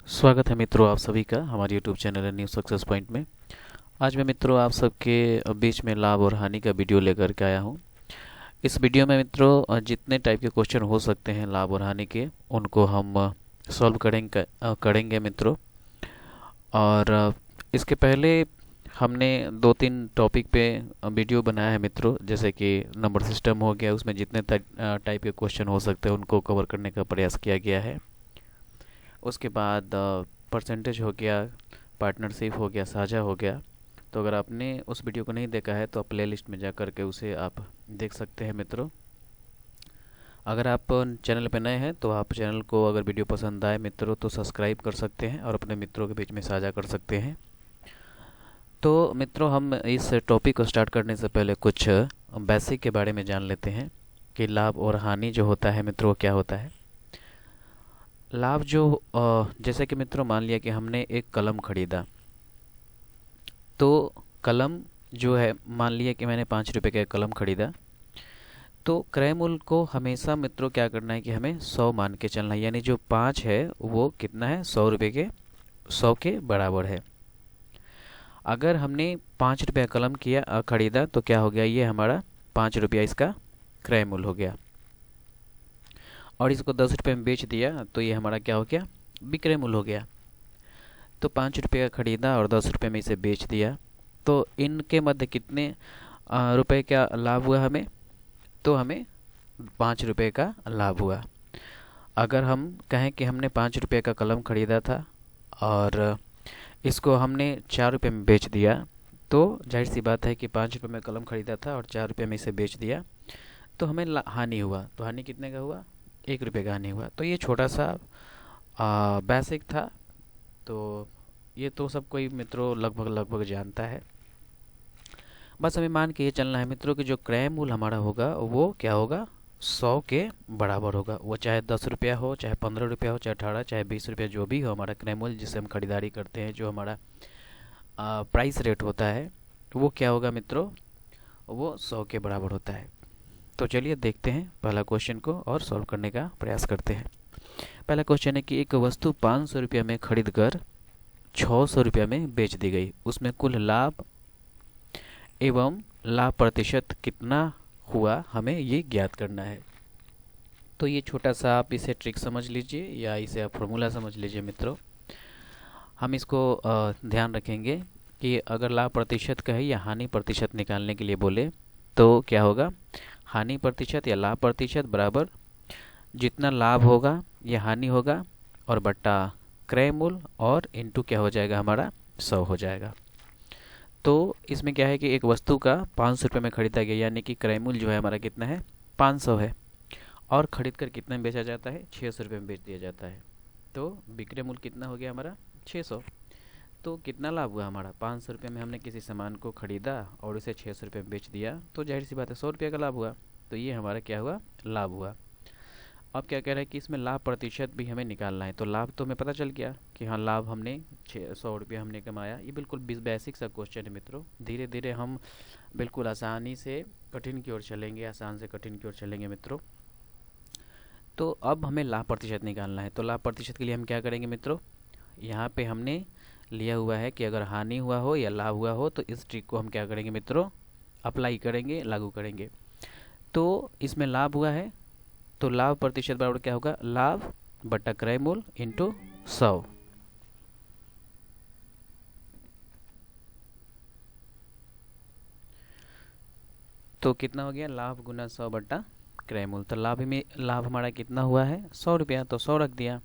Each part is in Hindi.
स्वागत है मित्रों आप सभी का हमारे YouTube channel new success point में। आज मैं मित्रों आप सबके बीच में लाभ और हानि का वीडियो लेकर के आया हूं। इस वीडियो में मित्रों जितने टाइप के क्वेश्चन हो सकते हैं लाभ और हानि के उनको हम सॉल्व करेंगे मित्रों। और इसके पहले हमने दो तीन टॉपिक पे वीडियो बनाया है मित्रों, जैसे कि नंबर सिस्टम हो गया, उसमें जितने टाइप के क्वेश्चन हो सकते हैं उनको कवर करने का प्रयास किया गया है। उसके बाद परसेंटेज हो गया, पार्टनरशिप हो गया, साझा हो गया। तो अगर आपने उस वीडियो को नहीं देखा है तो आप प्ले लिस्ट में जा कर के उसे आप देख सकते हैं मित्रों। अगर आप चैनल पर नए हैं तो आप चैनल को, अगर वीडियो पसंद आए मित्रों, तो सब्सक्राइब कर सकते हैं और अपने मित्रों के बीच में साझा कर सकते हैं। तो मित्रों हम इस टॉपिक को स्टार्ट करने से पहले कुछ बेसिक के बारे में जान लेते हैं कि लाभ और हानि जो होता है मित्रों क्या होता है। लाभ जो जैसे कि मित्रों मान लिया कि हमने एक कलम खरीदा, तो कलम जो है, मान लिया कि मैंने 5 रुपए का कलम खरीदा, तो क्रय मूल्य को हमेशा मित्रों क्या करना है कि हमें 100 मान के चलना है। यानी जो 5 है वो कितना है, 100 रुपये के 100 के बराबर है। अगर हमने 5 रुपये का कलम खरीदा तो क्या हो गया, ये हमारा 5 रुपया इसका क्रय मूल्य हो गया। और इसको 10 रुपये में बेच दिया तो ये हमारा क्या हो गया, विक्रय मूल्य हो गया। तो 5 रुपये का खरीदा और 10 रुपये में इसे बेच दिया, तो इनके मध्य कितने रुपए का लाभ हुआ हमें, तो हमें 5 रुपये का लाभ हुआ। अगर हम कहें कि हमने 5 रुपये का कलम खरीदा था और इसको हमने 4 रुपये में बेच दिया, तो जाहिर सी बात है कि 5 रुपये में कलम खरीदा था और 4 रुपये में इसे बेच दिया, तो हमें हानि हुआ। तो हानि कितने का हुआ, 1 रुपये का हानि हुआ। तो ये छोटा सा बेसिक था। तो ये तो सब कोई मित्रों लगभग लगभग जानता है। बस हमें मान के ये चलना है मित्रों कि जो क्रय मूल्य हमारा होगा वो क्या होगा, 100 के बराबर होगा। वो चाहे 10 रुपया हो, चाहे 15 रुपया हो, चाहे 18, चाहे 20 रुपया, जो भी हो हमारा क्रय मूल्य जिससे हम खरीदारी करते हैं, जो हमारा प्राइस रेट होता है, वो क्या होगा मित्रों, वो 100 के बराबर होता है। तो चलिए देखते हैं पहला क्वेश्चन को और सॉल्व करने का प्रयास करते हैं। पहला क्वेश्चन है कि एक वस्तु 500 रुपया में खरीद कर 600 रुपया में बेच दी गई, उसमें कुल लाभ एवं लाभ प्रतिशत कितना हुआ, हमें ये ज्ञात करना है। तो ये छोटा सा आप इसे ट्रिक समझ लीजिए या इसे आप फॉर्मूला समझ लीजिए मित्रों। हम इसको ध्यान रखेंगे कि अगर लाभ प्रतिशत कहे या हानि प्रतिशत निकालने के लिए बोले तो क्या होगा, हानि प्रतिशत या लाभ प्रतिशत बराबर जितना लाभ होगा या हानि होगा और बट्टा क्रय मूल्य और इनटू क्या हो जाएगा, हमारा 100 हो जाएगा। तो इसमें क्या है कि एक वस्तु का 500 रुपये में खरीदा गया, यानी कि क्रय मूल्य जो है हमारा कितना है, 500 है, और खरीद कर कितने में बेचा जाता है, 600 रुपये में बेच दिया जाता है। तो विक्रय मूल्य कितना हो गया हमारा, 600। तो कितना लाभ हुआ हमारा, 500 रुपये में हमने किसी सामान को खरीदा और उसे 600 रुपये में बेच दिया, तो जाहिर सी बात है 100 रुपये का लाभ हुआ। तो ये हमारा क्या हुआ, लाभ हुआ। अब क्या कह रहा है कि इसमें लाभ प्रतिशत भी हमें निकालना है। तो लाभ तो हमें पता चल गया कि हाँ लाभ हमने 100 रुपये हमने कमाया। ये बिल्कुल बेसिक सा क्वेश्चन है मित्रों। धीरे धीरे हम बिल्कुल आसानी से कठिन की ओर चलेंगे, आसान से कठिन की ओर चलेंगे मित्रों। तो अब हमें लाभ प्रतिशत निकालना है। तो लाभ प्रतिशत के लिए हम क्या करेंगे मित्रों, यहाँ पे हमने लिया हुआ है कि अगर हानि हुआ हो या लाभ हुआ हो तो इस ट्रिक को हम क्या करेंगे मित्रों, अप्लाई करेंगे, लागू करेंगे। तो इसमें लाभ हुआ है तो लाभ प्रतिशत बराबर क्या होगा, लाभ बटा क्रय मूल्य इंटू 100। तो कितना हो गया, लाभ गुना 100 बटा क्रय मूल्य। तो लाभ हमारा कितना हुआ है, 100 रुपया, तो 100 रख दिया।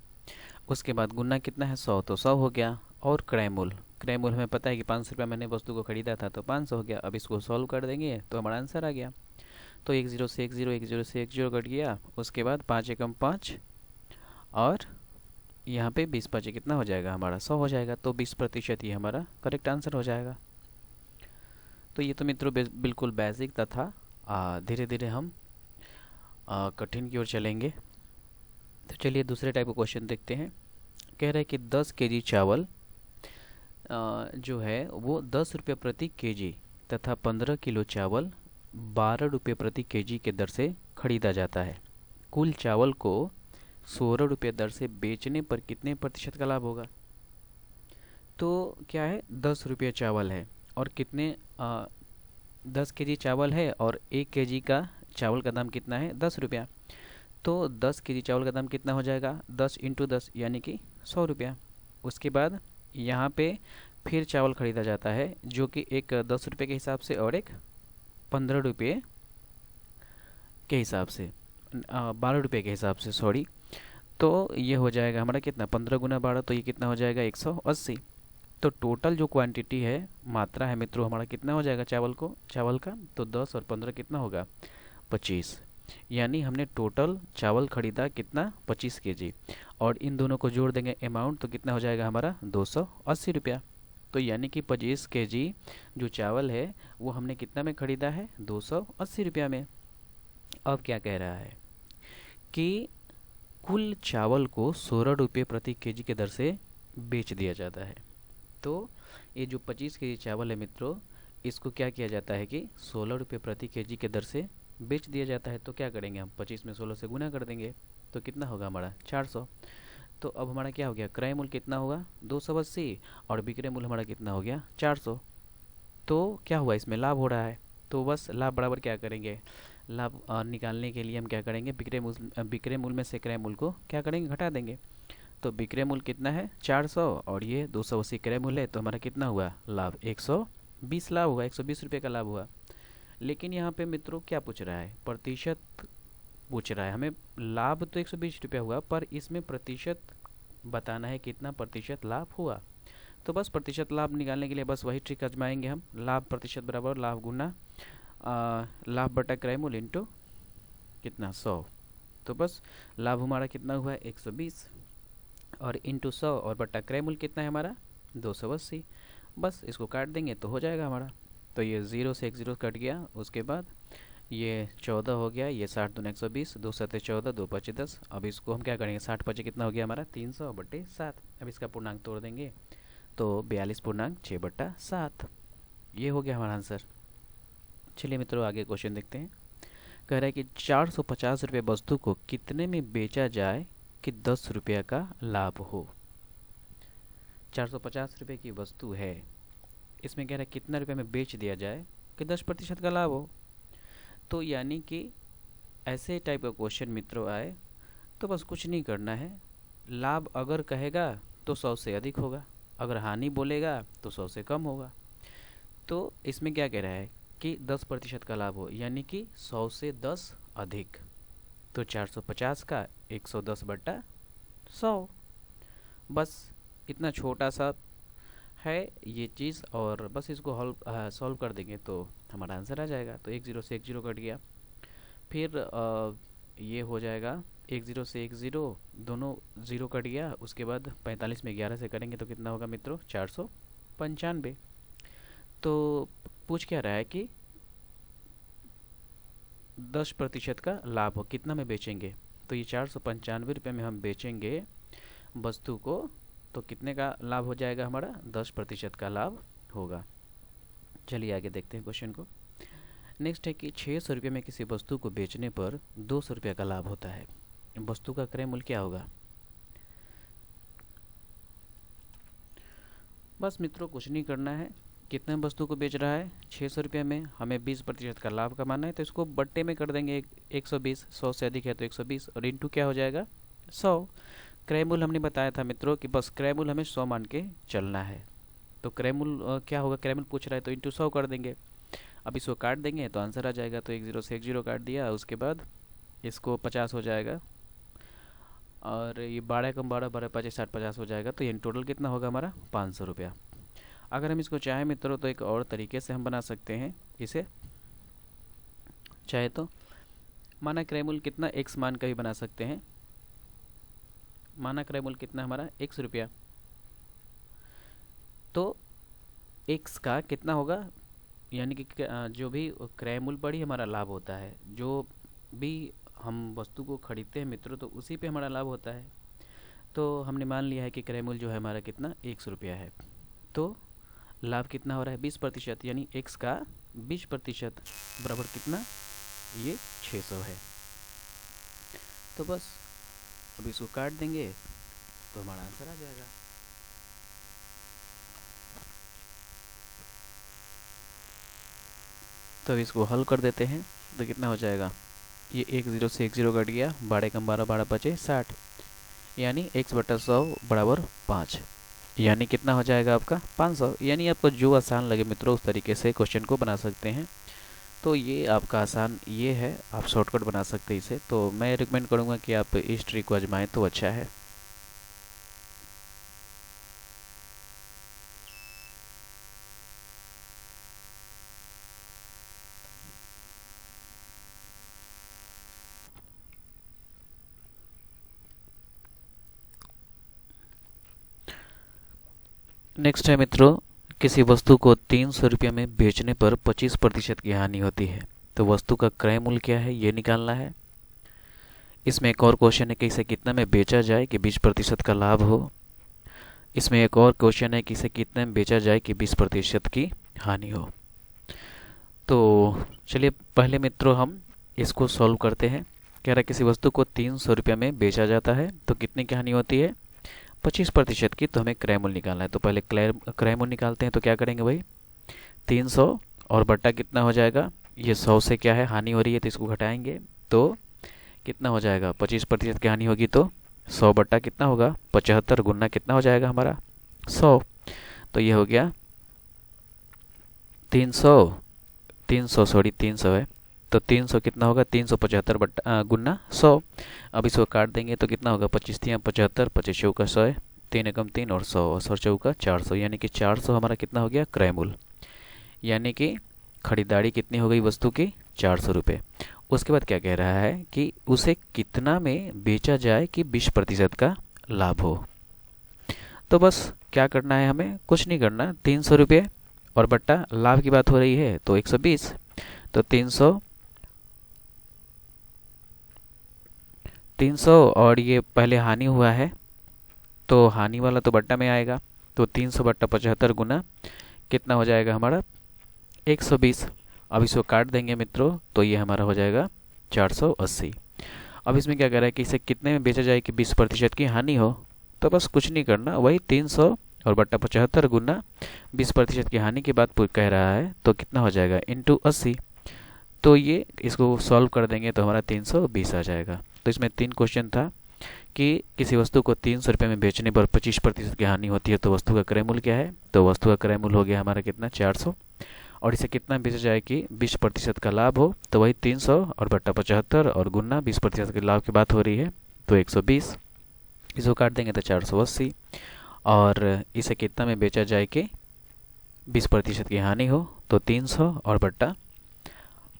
उसके बाद गुना कितना है, 100, तो 100 हो गया। और क्रय मूल्य हमें पता है कि 500 रुपया मैंने वस्तु को खरीदा था तो 500 हो गया। अब इसको सॉल्व कर देंगे तो हमारा आंसर आ गया। तो 1 0 से 1 0, 1 0 से 1 0 कट गया। उसके बाद 5 एकम 5 और यहाँ पे 20 5 कितना हो जाएगा, हमारा 100 हो जाएगा। तो 20% ये हमारा करेक्ट आंसर हो जाएगा। तो ये तो मित्रों बिल्कुल बेसिक तथा धीरे धीरे हम कठिन की ओर चलेंगे। तो चलिए दूसरे टाइप का क्वेश्चन देखते हैं। कह रहे हैं कि 10 केजी चावल जो है वो 10 रुपये प्रति केजी तथा 15 किलो चावल 12 रुपये प्रति केजी के दर से खरीदा जाता है। कुल चावल को ₹16 दर से बेचने पर कितने प्रतिशत का लाभ होगा? तो क्या है, ₹10 चावल है और कितने 10 केजी चावल है और 1 केजी का चावल का दाम कितना है? ₹10। तो 10 केजी चावल का दाम कितना हो जाएगा? 10 × 10 यानी कि ₹100। उसके बाद यहाँ पे फिर चावल खरीदा जाता है जो कि एक ₹10 के हिसाब से और एक ₹15 के हिसाब से, ₹12 के हिसाब से, सॉरी। तो ये हो जाएगा हमारा कितना, 15 × 12, तो ये कितना हो जाएगा? 180। तो टोटल जो क्वांटिटी है, मात्रा है मित्रों, हमारा कितना हो जाएगा चावल का? तो 10 और 15 कितना होगा? 25। यानी हमने टोटल चावल खरीदा कितना? 25 केजी। और इन दोनों को जोड़ देंगे अमाउंट, तो कितना हो जाएगा हमारा? ₹280। तो यानी कि 25 केजी जो चावल है वो हमने कितना में खरीदा है? ₹280 में। अब क्या कह रहा है कि कुल चावल को ₹16 प्रति केजी के दर से बेच दिया जाता है। तो ये जो 25 केजी चावल है मित्रों, इसको क्या किया जाता है कि ₹16 प्रति केजी के दर से बेच दिया जाता है। तो क्या करेंगे हम? 25 में 16 से गुना कर देंगे, तो कितना होगा हमारा? 400। तो अब हमारा क्या हो गया? क्रय मूल्य कितना होगा? 280 और विक्रय मूल्य हमारा कितना हो गया? 400। तो क्या हुआ? इसमें लाभ हो रहा है। तो बस लाभ बराबर क्या करेंगे? लाभ निकालने के लिए हम क्या करेंगे? विक्रय मूल्य में से क्रय मूल्य को क्या करेंगे? घटा देंगे। तो विक्रय मूल्य कितना है? 400 और ये 280 क्रय मूल्य है, तो हमारा कितना हुआ लाभ? 120 लाभ हुआ, ₹120 का लाभ हुआ। लेकिन यहाँ पे मित्रों क्या पूछ रहा है? प्रतिशत पूछ रहा है हमें। लाभ तो ₹120 हुआ, पर इसमें प्रतिशत बताना है कितना प्रतिशत लाभ हुआ। तो बस प्रतिशत लाभ निकालने के लिए बस वही ट्रिक आजमाएंगे हम। लाभ प्रतिशत बराबर लाभ गुना लाभ बटा क्रय मूल्य इंटू कितना? 100। तो बस लाभ हमारा कितना हुआ? 120 और इंटू 100 और बटा क्रय मूल्य कितना है हमारा? 280। बस इसको काट देंगे तो हो जाएगा हमारा। तो ये 0 से एक 0 कट गया। उसके बाद ये 14 हो गया, ये 60 दूना 120, 2 7 14, 2 5 10। अब इसको हम क्या करेंगे? 60 5 कितना हो गया हमारा? 300/7। अब इसका पूर्णांक तोड़ देंगे तो 42.6/7। ये हो गया हमारा आंसर। चलिए मित्रों आगे क्वेश्चन देखते हैं। कह रहा है कि 450 रुपये वस्तु को कितने में बेचा जाए कि ₹10 का लाभ हो? 450 रुपये की वस्तु है, इसमें कह रहा है कितना रुपये में बेच दिया जाए कि 10% का लाभ हो। तो यानी कि ऐसे टाइप का क्वेश्चन मित्रों आए तो बस कुछ नहीं करना है। लाभ अगर कहेगा तो 100 से अधिक होगा, अगर हानि बोलेगा तो 100 से कम होगा। तो इसमें क्या कह रहा है कि 10% का लाभ हो, यानी कि 100 से 10 अधिक। तो 450 का 110/100। बस इतना छोटा सा है ये चीज़, और बस इसको सॉल्व कर देंगे तो हमारा आंसर आ जाएगा। तो 10 से 10 कट गया, फिर ये हो जाएगा 10 से 10, दोनों 0 कट गया। उसके बाद 45 में 11 से करेंगे तो कितना होगा मित्रों? 495। तो पूछ क्या रहा है कि 10% का लाभ हो, कितना में बेचेंगे? तो ये 495 में हम बेचेंगे वस्तु को, तो कितने का लाभ हो जाएगा हमारा? 10% का लाभ होगा। चलिए आगे देखते हैं क्वेश्चन को। नेक्स्ट है कि 600 रुपये में किसी वस्तु को बेचने पर 200 रुपये का लाभ होता है। वस्तु का क्रय मूल्य क्या होगा? बस मित्रों कुछ नहीं करना है। कितने वस्तु को बेच रहा है? 600 रुपये में, हमें 20% का लाभ कमाना है, तो इसको बट्टे में कर देंगे 120। 100 से अधिक है तो 120 और इंटू क्या हो जाएगा? 100। क्रय मूल्य हमने बताया था मित्रों कि बस क्रय मूल्य हमें 100 मान के चलना है। तो क्रय मूल्य क्या होगा? क्रय मूल्य पूछ रहा है तो इंटू 100 कर देंगे। अब इसको काट देंगे तो आंसर आ जाएगा। तो 10 से 10 काट दिया, उसके बाद इसको 50 हो जाएगा, और ये 12 कम 12 12 5 60 50 हो जाएगा। तो ये टोटल कितना होगा हमारा? 500 रुपया। अगर हम इसको चाहें मित्रों तो एक और तरीके से हम बना सकते हैं इसे। चाहे तो माना क्रय मूल्य कितना x मान का भी बना सकते हैं। माना क्रय मूल्य कितना हमारा? ₹1। तो x का कितना होगा, यानी कि जो भी क्रय मूल्य पर ही हमारा लाभ होता है। जो भी हम वस्तु को खरीदते हैं मित्रों तो उसी पे हमारा लाभ होता है। तो हमने मान लिया है कि क्रय मूल्य जो है हमारा कितना? ₹100 है। तो लाभ कितना हो रहा है? 20%, यानी x का 20% बराबर कितना? ये 600 है। तो बस अब इसको काट देंगे तो हमारा आंसर आ जाएगा। तो अब इसको हल कर देते हैं तो कितना हो जाएगा, ये एक ज़ीरो से एक ज़ीरो कट गया, 12 कम 12 12 बचे 60, यानी x/100 बराबर 5, यानी कितना हो जाएगा आपका 500। यानी आपको जो आसान लगे मित्रों उस तरीके से क्वेश्चन को बना सकते हैं। तो ये आपका आसान ये है, आप शॉर्टकट बना सकते हैं इसे। तो मैं रिकमेंड करूँगा कि आप इस ट्रिक को आजमाएं तो अच्छा है। नेक्स्ट है मित्रों, किसी वस्तु को 300 रुपये में बेचने पर 25% की हानि होती है, तो वस्तु का क्रय मूल्य क्या है ये निकालना है। इसमें एक और क्वेश्चन है कि इसे कितना में बेचा जाए कि 20% का लाभ हो। इसमें एक और क्वेश्चन है कि इसे कितने में बेचा जाए कि 20% की हानि हो। तो चलिए पहले मित्रों हम इसको सॉल्व करते हैं। कह रहा है किसी वस्तु को 300 रुपये में बेचा जाता है तो कितने की हानि होती है, 25% की। तो हमें क्रय मूल्य निकालना है, तो पहले क्रय मूल्य निकालते हैं। तो क्या करेंगे भाई, 300 और बट्टा कितना हो जाएगा, ये 100 से क्या है हानि हो रही है तो इसको घटाएंगे तो कितना हो जाएगा, 25% की हानि होगी तो 100 बट्टा कितना होगा 75 गुना कितना हो जाएगा हमारा 100। तो ये हो गया 300 है तो 300 कितना होगा 375 बट्टा गुना 100। अब इसको काट देंगे तो कितना होगा 25 3 75, 25 चौका 100 है, 3 एकम 3 और 100 और 100 चौका 400, यानी कि 400 हमारा कितना हो गया क्रय मूल्य। यानी कि खरीदारी कितनी हो गई वस्तु की 400 रुपये। उसके बाद क्या कह रहा है कि उसे कितना में बेचा जाए कि 20% का लाभ हो। तो बस क्या करना है, हमें कुछ नहीं करना, 300 रुपये और बट्टा लाभ की बात हो रही है तो 120, तो 300 और ये पहले हानि हुआ है तो हानि वाला तो बट्टा में आएगा, तो 300 बट्टा 75 गुना कितना हो जाएगा हमारा 120। अब इसको काट देंगे मित्रों तो ये हमारा हो जाएगा 480। अब इसमें क्या कह रहा है कि इसे कितने में बेचा जाए कि 20% की हानि हो। तो बस कुछ नहीं करना, वही 300 और बट्टा 75 गुना 20% की हानि की बात कह रहा है तो कितना हो जाएगा इंटू 80। तो ये इसको सॉल्व कर देंगे तो हमारा 320 आ जाएगा। तो इसमें 3 क्वेश्चन था कि किसी वस्तु को 300 रुपये में बेचने पर 25% की हानि होती है तो वस्तु का क्रय मूल्य क्या है। तो वस्तु का क्रय मूल्य हो गया हमारा कितना 400, और इसे कितना बेचा जाए कि 20% का लाभ हो। तो वही 300 और बट्टा 75 और गुना 20% के लाभ की बात हो रही है तो 120। इसको काट देंगे तो 480, और इसे कितना में बेचा जाए कि 20% की हानि हो। तो 300 और बट्टा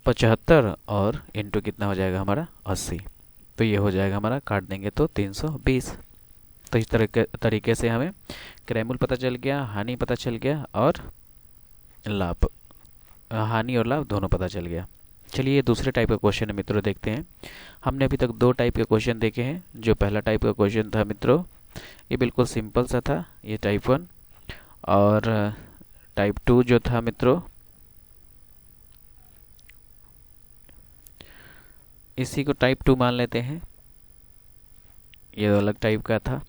75 और इंटू कितना हो जाएगा हमारा 80। तो ये हो जाएगा हमारा, काट देंगे तो 320। तो इस तरीके से हमें क्रय मूल्य पता चल गया, हानि पता चल गया और लाभ, हानि और लाभ दोनों पता चल गया। चलिए ये दूसरे टाइप का क्वेश्चन है मित्रों, देखते हैं। हमने अभी तक 2 टाइप के क्वेश्चन देखे हैं। जो पहला टाइप का क्वेश्चन था मित्रों ये बिल्कुल सिंपल सा था, ये टाइप 1, और टाइप 2 जो था मित्रों इसी को टाइप 2 मान लेते हैं, ये अलग टाइप का था।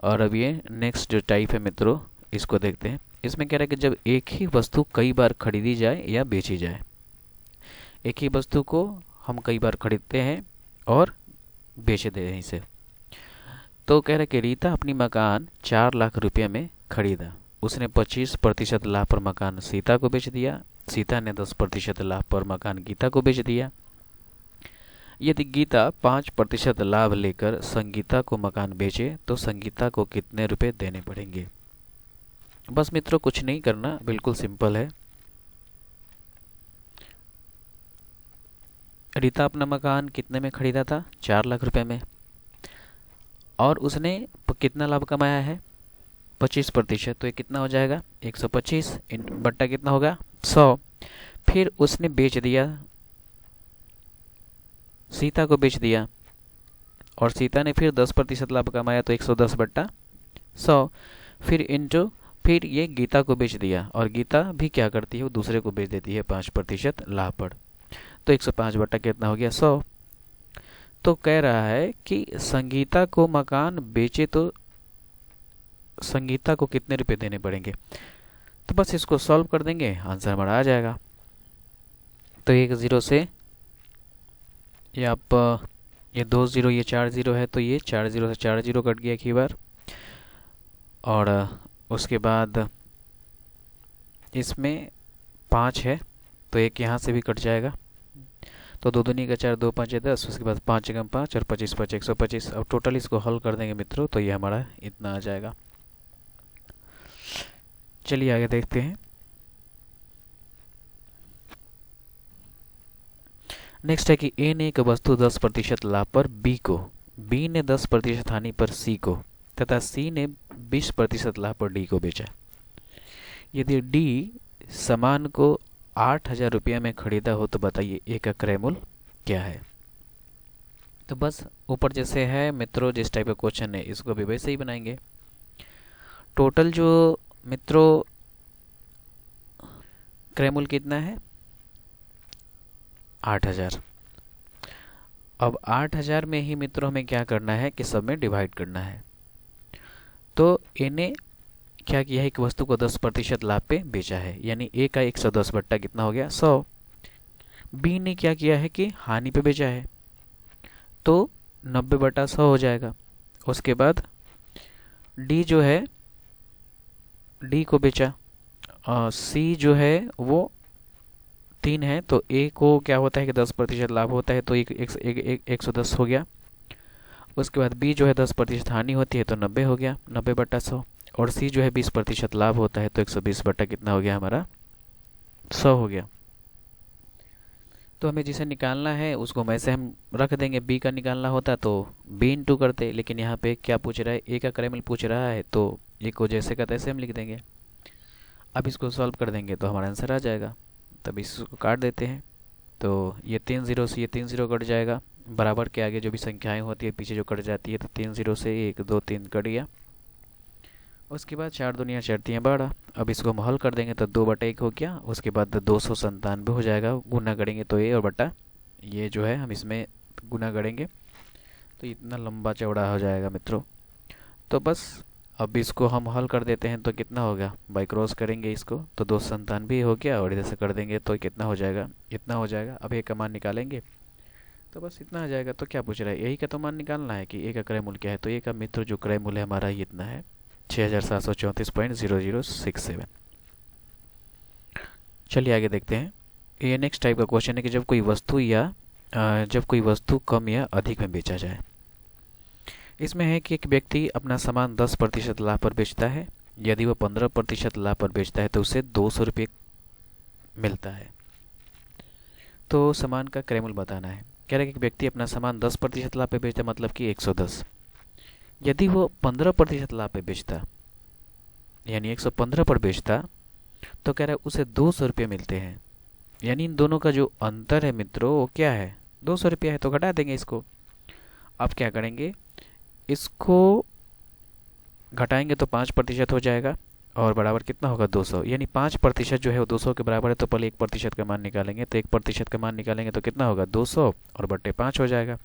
और अब ये नेक्स्ट जो टाइप है मित्रों इसको देखते हैं। इसमें कह रहा है कि जब एक ही वस्तु कई बार खरीदी जाए या बेची जाए, एक ही वस्तु को हम कई बार खरीदते हैं और बेच देते हैं इसे। तो कह रहा है कि रीता अपनी मकान 4 लाख रुपये में खरीदा, उसने 25% लाभ पर मकान सीता को बेच दिया, सीता ने 10% लाभ पर मकान गीता को बेच दिया। यदि गीता 5% लाभ लेकर संगीता को मकान बेचे तो संगीता को कितने रुपए देने पड़ेंगे। बस मित्रों कुछ नहीं करना, बिल्कुल सिंपल है। रीता अपना मकान कितने में खरीदा था 4 लाख रुपए में, और उसने कितना लाभ कमाया है 25%, तो ये कितना हो जाएगा 125 बट्टा कितना होगा 100। फिर उसने बेच दिया, सीता को बेच दिया, और सीता ने फिर 10% लाभ कमाया तो 110 बट्टा 100। फिर इंटू फिर ये गीता को बेच दिया, और गीता भी क्या करती है वो दूसरे को बेच देती है 5% लाभ पर, तो 105 बट्टा कितना हो गया 100। तो कह रहा है कि संगीता को मकान बेचे तो संगीता को कितने रुपए देने पड़ेंगे। तो बस इसको सॉल्व कर देंगे, आंसर हमारा आ जाएगा। तो एक ज़ीरो से ये आप ये 2 ज़ीरो, ये 4 ज़ीरो है, तो ये 4 ज़ीरो से 4 ज़ीरो कट गया एक ही बार। और उसके बाद इसमें 5 है, तो एक यहाँ से भी कट जाएगा। तो दो दूनी का 4, 2 5 10, उसके बाद 5 एकम 5 और 25 5 125। अब टोटल इसको हल कर देंगे मित्रों, तो ये हमारा इतना आ जाएगा। चलिए आगे देखते हैं। नेक्स्ट है कि ए ने एक वस्तु 10% लाभ पर बी को, बी ने 10% हानि पर सी को तथा सी ने 20% लाभ पर डी को बेचा। यदि डी सामान को 8,000 रुपये में खरीदा हो तो बताइए ए का क्रय मूल्य क्या है। तो बस ऊपर जैसे है मित्रों, जिस टाइप का क्वेश्चन है इसको भी वैसे ही बनाएंगे। टोटल जो मित्रों क्रय मूल्य कितना है, 8,000। अब 8,000 में ही मित्रों हमें क्या करना है कि सब में डिवाइड करना है। तो ए ने क्या किया है, एक वस्तु को 10% लाभ पे बेचा है, यानी ए का 110 बट्टा कितना हो गया, 100। बी ने क्या किया है कि हानि पे बेचा है, तो 90/100 हो जाएगा। उसके बाद डी जो है, डी को बेचा। सी जो है वो 3 है, तो ए को क्या होता है कि 10% लाभ होता है, तो 110 हो गया। उसके बाद बी जो है 10% हानि होती है, तो 90 हो गया, 90/100। और सी जो है 20% लाभ होता है, तो 120 बट्टा कितना हो गया हमारा, 100 हो गया। तो हमें जिसे निकालना है उसको वैसे हम रख देंगे, बी का निकालना होता तो बी इंटू करते, लेकिन यहाँ पे क्या पूछ रहा है, ए का क्रय मूल्य पूछ रहा है, तो ए को जैसे का तैसे हम लिख देंगे। अब इसको सॉल्व कर देंगे तो हमारा आंसर आ जाएगा। तब इसको काट देते हैं, तो ये 3 ज़ीरो से ये 3 ज़ीरो कट जाएगा। बराबर के आगे जो भी संख्याएं होती है पीछे जो कट जाती है, तो 3 ज़ीरो से 1 2 3 कट गया। उसके बाद 4 दूनिया 4 3 12। अब इसको हम हल कर देंगे तो 2/1 हो गया। उसके बाद 297 हो जाएगा, गुना करेंगे तो ए और बट्टा ये जो है हम इसमें गुना करेंगे, तो इतना लंबा चौड़ा हो जाएगा मित्रों। तो बस अब इसको हम हल कर देते हैं, तो कितना होगा, बाई क्रॉस करेंगे इसको, तो 297 हो गया, और इधर से कर देंगे तो कितना हो जाएगा, इतना हो जाएगा। अब ए का मान निकालेंगे तो बस इतना आ जाएगा। तो क्या पूछ रहा है, यही का तो मान निकालना है कि ए का क्रय मूल्य क्या है। तो ए का मित्र जो क्रय मूल्य है हमारा इतना है, 6,734.0067। चलिए आगे देखते हैं। ये नेक्स्ट टाइप का क्वेश्चन है कि जब कोई वस्तु कम या अधिक में बेचा जाए। इसमें है कि एक व्यक्ति अपना सामान 10% लाभ पर बेचता है। यदि वह 15% लाभ पर बेचता है तो उसे 200 रुपये मिलता है। तो सामान का क्रय मूल्य बताना है। कह रहा है कि एक व्यक्ति अपना सामान 10% लाभ पर बेचता है, मतलब कि 110। यदि वो 15% लाभ पे बेचता, यानी 115 पर बेचता, तो कह रहा है उसे 200 रुपये मिलते हैं। यानी इन दोनों का जो अंतर है मित्रों वो क्या है, 200 रुपया है, तो घटा देंगे इसको। अब क्या करेंगे, इसको घटाएंगे तो 5% हो जाएगा, और बराबर कितना होगा, 200। यानी 5% जो है वो 200 के बराबर है, तो पहले 1% का मान निकालेंगे। तो 1% का मान निकालेंगे तो कितना होगा, 200 और बट्टे 5 हो जाएगा।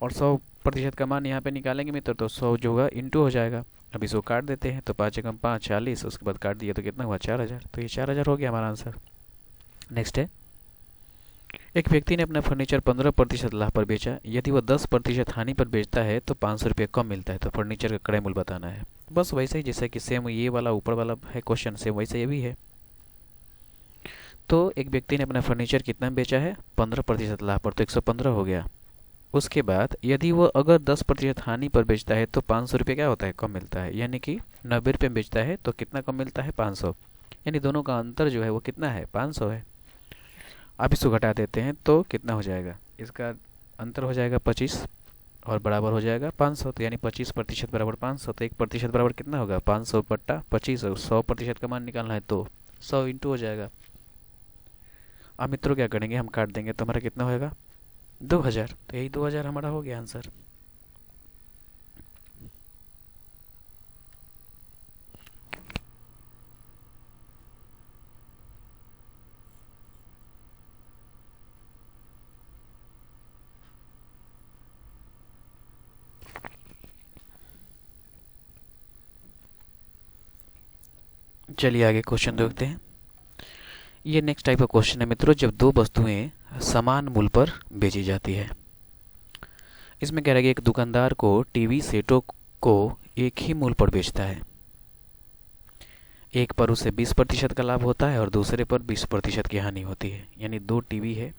और 100% का मान यहाँ पे निकालेंगे मित्र, तो 100 जो होगा इंटू हो जाएगा। अब इसको काट देते हैं, तो 5 एकम 5 40, उसके बाद काट दिया तो कितना हुआ, 4,000। तो ये 4,000 हो गया हमारा आंसर। नेक्स्ट है, एक व्यक्ति ने अपना फर्नीचर 15% लाभ पर बेचा। यदि वह 10% हानि पर बेचता है तो 500 रुपये कम मिलता है। तो फर्नीचर का क्रय मूल्य बताना है। बस वैसे ही जैसे कि सेम ये वाला ऊपर वाला है क्वेश्चन, सेम वैसे ये भी है। तो एक व्यक्ति ने अपना फर्नीचर कितना बेचा है, 15% लाभ पर, तो 115 हो गया। उसके बाद यदि वो अगर 10% हानि पर बेचता है तो 500 रुपये क्या होता है, कम मिलता है। यानी कि 90 रुपये में बेचता है तो कितना कम मिलता है, 500। यानी दोनों का अंतर जो है वो कितना है, 500 है। अब इसको घटा देते हैं तो कितना हो जाएगा, इसका अंतर हो जाएगा 25 और बराबर हो जाएगा 500। तो यानी 25% बराबर 500, तो 1% बराबर कितना होगा, 500 बट्टा 25। और 100% का मान निकालना है तो 100 इंटू हो जाएगा। अब मित्रों क्या करेंगे, हम काट देंगे तो हमारा कितना होगा, 2,000। तो यही 2,000 हमारा हो गया आंसर। चलिए आगे क्वेश्चन देखते हैं। ये नेक्स्ट टाइप का क्वेश्चन है मित्रों, जब दो वस्तुएं समान मूल्य पर बेची जाती है। इसमें कह रहा है कि एक दुकानदार को टीवी सेटों को एक ही मूल्य पर बेचता है। एक पर उसे 20% का लाभ होता है और दूसरे पर 20% की हानि होती है। यानी दो टीवी है,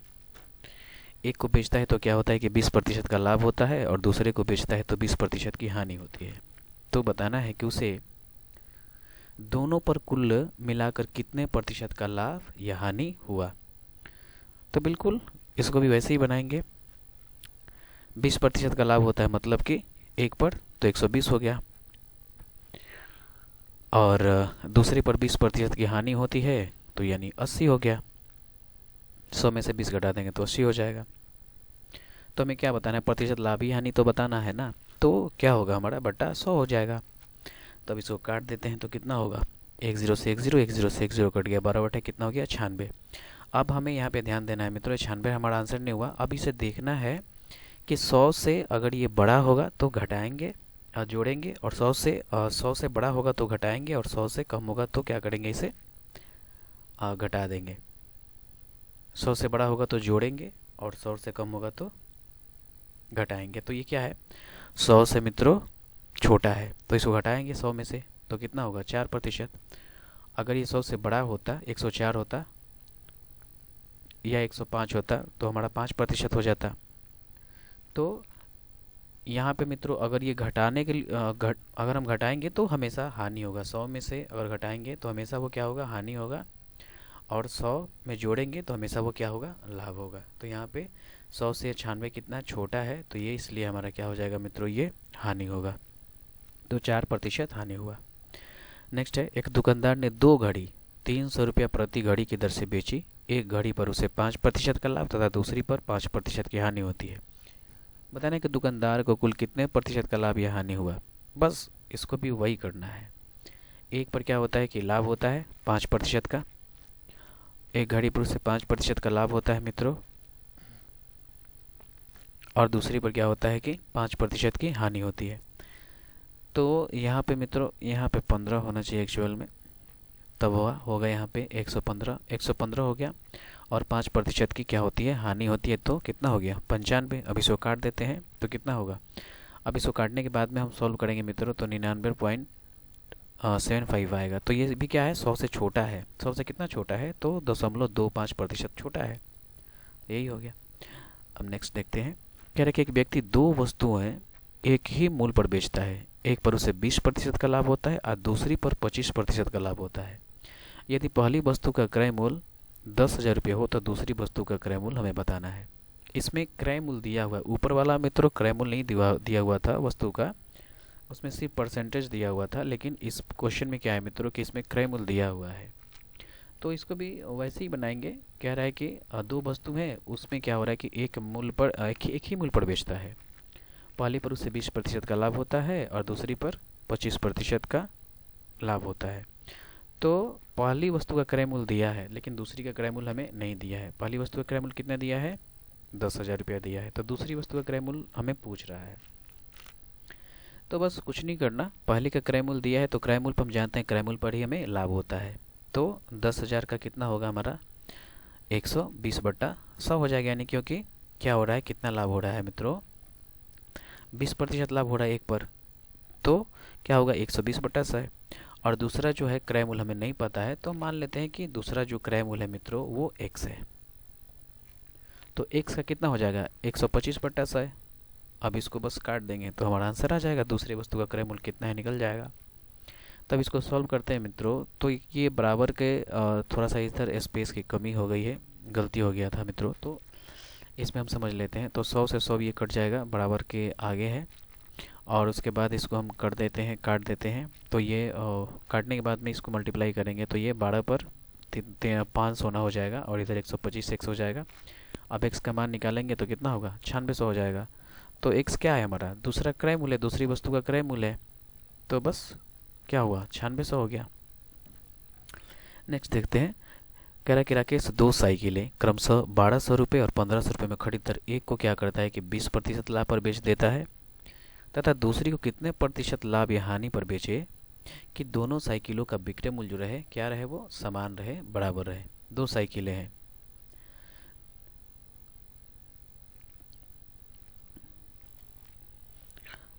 एक को बेचता है तो क्या होता है कि 20% का लाभ होता है और दूसरे को बेचता है तो 20% की हानि होती है। तो बताना है कि उसे दोनों पर कुल मिलाकर कितने प्रतिशत का लाभ या हानि हुआ। तो बिल्कुल इसको भी वैसे ही बनाएंगे। 20% का लाभ होता है मतलब कि एक पर तो 120 हो गया, और दूसरे पर 20% की हानि होती है तो यानी 80 हो गया। 100 में से 20 घटा देंगे तो 80 हो जाएगा। तो हमें क्या बताना है, प्रतिशत लाभ ही हानि तो बताना है ना। तो क्या होगा, हमारा बटा 100 हो जाएगा। तो अब इसको काट देते हैं तो कितना होगा, एक जीरो से एक जीरो, एक जीरो से एक जीरो कट गया, 12 बटे कितना हो गया, 96। अब हमें यहाँ पे ध्यान देना है मित्रों, 96 हमारा आंसर नहीं हुआ। अब इसे देखना है कि 100 से अगर ये बड़ा होगा तो घटाएंगे और जोड़ेंगे, और 100 से बड़ा होगा तो घटाएंगे, और 100 से कम होगा तो क्या करेंगे, इसे घटा देंगे। 100 से बड़ा होगा तो जोड़ेंगे और 100 से कम होगा तो घटाएंगे। तो ये क्या है, 100 से मित्रों छोटा है तो इसको घटाएंगे 100 में से, तो कितना होगा, 4%। अगर ये 100 से बड़ा होता, 104 होता या 105 होता तो हमारा 5% हो जाता। तो यहाँ पे मित्रों अगर ये घटाने के लिए अगर हम घटाएंगे तो हमेशा हानि होगा। 100 में से अगर घटाएंगे तो हमेशा वो क्या होगा, हानि होगा, और 100 में जोड़ेंगे तो हमेशा वो क्या होगा, लाभ होगा। तो यहाँ पे 100 से 96 कितना छोटा है, तो ये इसलिए हमारा क्या हो जाएगा मित्रों, ये हानि होगा। तो 4% हानि हुआ। नेक्स्ट है, एक दुकानदार ने दो घड़ी 300 रुपया प्रति घड़ी की दर से बेची। एक घड़ी पर उसे 5% का लाभ तथा दूसरी पर 5% की हानि होती है। बताना है कि दुकानदार को कुल कितने प्रतिशत का लाभ या हानि हुआ। बस इसको भी वही करना है। एक पर क्या होता है कि लाभ होता है 5% का, एक घड़ी पर उसे 5% का लाभ होता है मित्रों, और दूसरी पर क्या होता है कि 5% की हानि होती है। तो यहाँ पे मित्रों, यहाँ पे 15 होना चाहिए एक्चुअल में, तब होगा यहाँ पे 115 हो गया, और 5% की क्या होती है, हानि होती है, तो कितना हो गया, 95। अब इसको काट देते हैं तो कितना होगा। अब इसको काटने के बाद में हम सॉल्व करेंगे मित्रों तो 99.75 आएगा। तो ये भी क्या है, 100 से छोटा है। 100 से कितना छोटा है, तो 0.25% छोटा है, यही हो गया। अब नेक्स्ट देखते हैं। कह रहे कि एक व्यक्ति दो वस्तुएं एक ही मूल्य पर बेचता है। एक पर उसे 20% का लाभ होता है और दूसरी पर 25% का लाभ होता है। यदि पहली वस्तु का क्रय मूल्य 10,000 रुपये हो तो दूसरी वस्तु का क्रय मूल्य हमें बताना है। इसमें क्रय मूल्य दिया हुआ है, ऊपर वाला मित्रों क्रय मूल्य नहीं दिया हुआ था वस्तु का, उसमें सिर्फ परसेंटेज दिया हुआ था। लेकिन इस क्वेश्चन में क्या है मित्रों कि इसमें क्रय मूल्य दिया हुआ है, तो इसको भी वैसे ही बनाएंगे। कह रहा है कि दो वस्तु है, उसमें क्या हो रहा है कि एक ही मूल्य पर बेचता है। पहली पर उसे 20% का लाभ होता है और दूसरी पर 25% का लाभ होता है। तो पहली वस्तु का क्रय मूल्य दिया है लेकिन दूसरी का क्रय मूल्य हमें नहीं दिया है। पहली वस्तु का क्रय मूल्य कितना दिया है, 10,000 रुपया दिया है, तो दूसरी वस्तु का क्रय मूल्य हमें पूछ रहा है। तो बस कुछ नहीं करना, पहले का क्रय मूल्य दिया है तो क्रय मूल्य पर हम जानते हैं, क्रय मूल्य पर ही हमें लाभ होता है। तो 10,000 का कितना होगा हमारा, 120/100 हो जाएगा। यानी क्योंकि क्या हो रहा है, कितना लाभ हो रहा है मित्रों, 20% लाभ हो रहा है एक पर, तो क्या होगा 120/100। और दूसरा जो है क्रय मूल्य हमें नहीं पता है, तो मान लेते हैं कि दूसरा जो क्रय मूल्य है मित्रों वो x है। तो x का कितना हो जाएगा, 125/100। अब इसको बस काट देंगे तो हमारा आंसर आ जाएगा, दूसरी वस्तु का क्रय मूल्य कितना है निकल जाएगा। तब इसको सॉल्व करते हैं मित्रों, तो ये बराबर के थोड़ा सा इधर स्पेस की कमी हो गई है, गलती हो गया था मित्रों, तो इसमें हम समझ लेते हैं। तो 100 से 100 ये कट जाएगा, बराबर के आगे है, और उसके बाद इसको हम कर देते हैं, काट देते हैं। तो ये काटने के बाद में इसको मल्टीप्लाई करेंगे तो ये 12 पर 500 होना हो जाएगा, और इधर 125 x हो जाएगा। अब x का मान निकालेंगे तो कितना होगा, 9600 हो जाएगा। तो x क्या है हमारा, दूसरा क्रय मूल्य, दूसरी वस्तु का क्रय मूल्य है, तो बस क्या हुआ, 9600 हो गया। नेक्स्ट देखते हैं। कह रहा है कि राकेश दो साइकिलें क्रमशः 1200 रुपये और 1500 रुपये में खरीदकर एक को क्या करता है कि 20% लाभ पर बेच देता है, तथा दूसरी को कितने प्रतिशत लाभ या हानि पर बेचे। कि दोनों साइकिलों का विक्रय मूल्य जो रहे क्या रहे, वो समान रहे, बराबर रहे। दो साइकिलें हैं,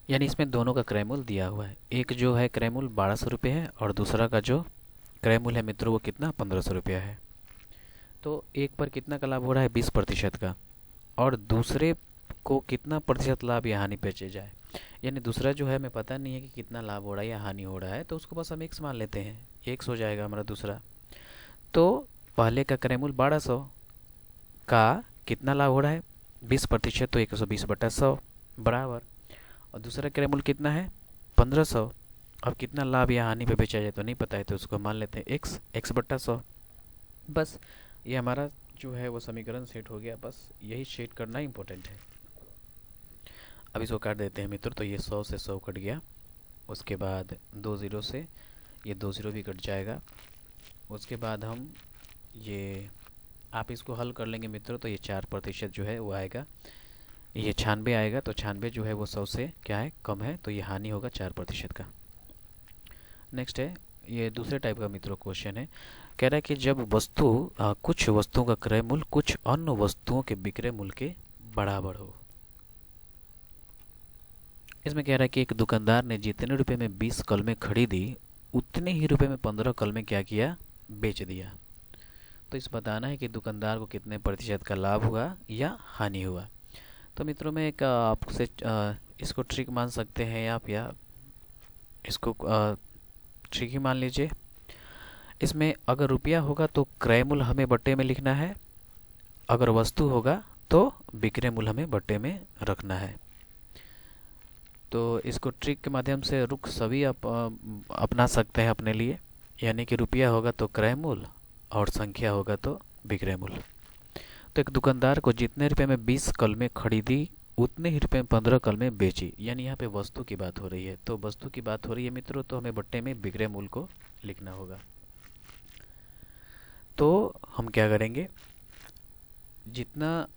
यानी इसमें दोनों का क्रय मूल्य दिया हुआ है। एक जो है क्रय मूल्य 1200 रुपये है और दूसरा का जो क्रय मूल्य है मित्रों वो कितना, 1500 रुपया है। तो एक पर कितना का लाभ हो रहा है, 20% का, और दूसरे को कितना प्रतिशत लाभ या हानि बेचे जाए। यानी दूसरा जो है हमें पता नहीं है कि कितना लाभ हो रहा है या हानि हो रहा है, तो उसको बस हम एक्स मान लेते हैं, एक्स हो जाएगा हमारा दूसरा। तो पहले का क्रय मूल्य 1200 का कितना लाभ हो रहा है, 20%, तो 120/100 बराबर। और दूसरा क्रय मूल्य कितना है, 1500। अब कितना लाभ या हानि पे बेचा जाए तो नहीं पता है, तो उसको मान लेते हैं एक्स, x/100। बस ये हमारा जो है वो समीकरण सेट हो गया। बस यही सेट करना इम्पोर्टेंट है। अब इसको काट देते हैं मित्र, तो ये 100 से 100 कट गया। उसके बाद 2 0 से ये 2 0 भी कट जाएगा। उसके बाद हम ये, आप इसको हल कर लेंगे मित्रों, तो ये 4% जो है वो आएगा, ये 96 आएगा। तो 96 जो है वो 100 से क्या है, कम है, तो ये हानि होगा 4% का। नेक्स्ट है ये दूसरे टाइप का मित्रों क्वेश्चन है। कह रहा है कि जब कुछ वस्तुओं का क्रय मूल्य कुछ अन्य वस्तुओं के विक्रय मूल्य के बराबर हो। इसमें कह रहा है कि एक दुकानदार ने जितने रुपए में 20 कलमें खरीदी उतने ही रुपए में 15 कलमें क्या किया, बेच दिया। तो इस बताना है कि दुकानदार को कितने प्रतिशत का लाभ हुआ या हानि हुआ। तो मित्रों में एक आपसे इसको ट्रिक मान सकते हैं आप, या इसको ट्रिक ही मान लीजिए। इसमें अगर रुपया होगा तो क्रय मूल्य हमें बट्टे में लिखना है, अगर वस्तु होगा तो विक्रय मूल्य हमें बट्टे में रखना है। तो इसको ट्रिक के माध्यम से रुख सभी आप अपना सकते हैं अपने लिए। यानी कि रुपया होगा तो क्रय मूल्य और संख्या होगा तो विक्रय मूल्य। तो एक दुकानदार को जितने रुपए में 20 कलमें खरीदी उतने ही रुपए में 15 कलमें बेची। यानी यहाँ पे वस्तु की बात हो रही है, तो वस्तु की बात हो रही है मित्रों, तो हमें बट्टे में विक्रय मूल्य को लिखना होगा। तो हम क्या करेंगे, जितना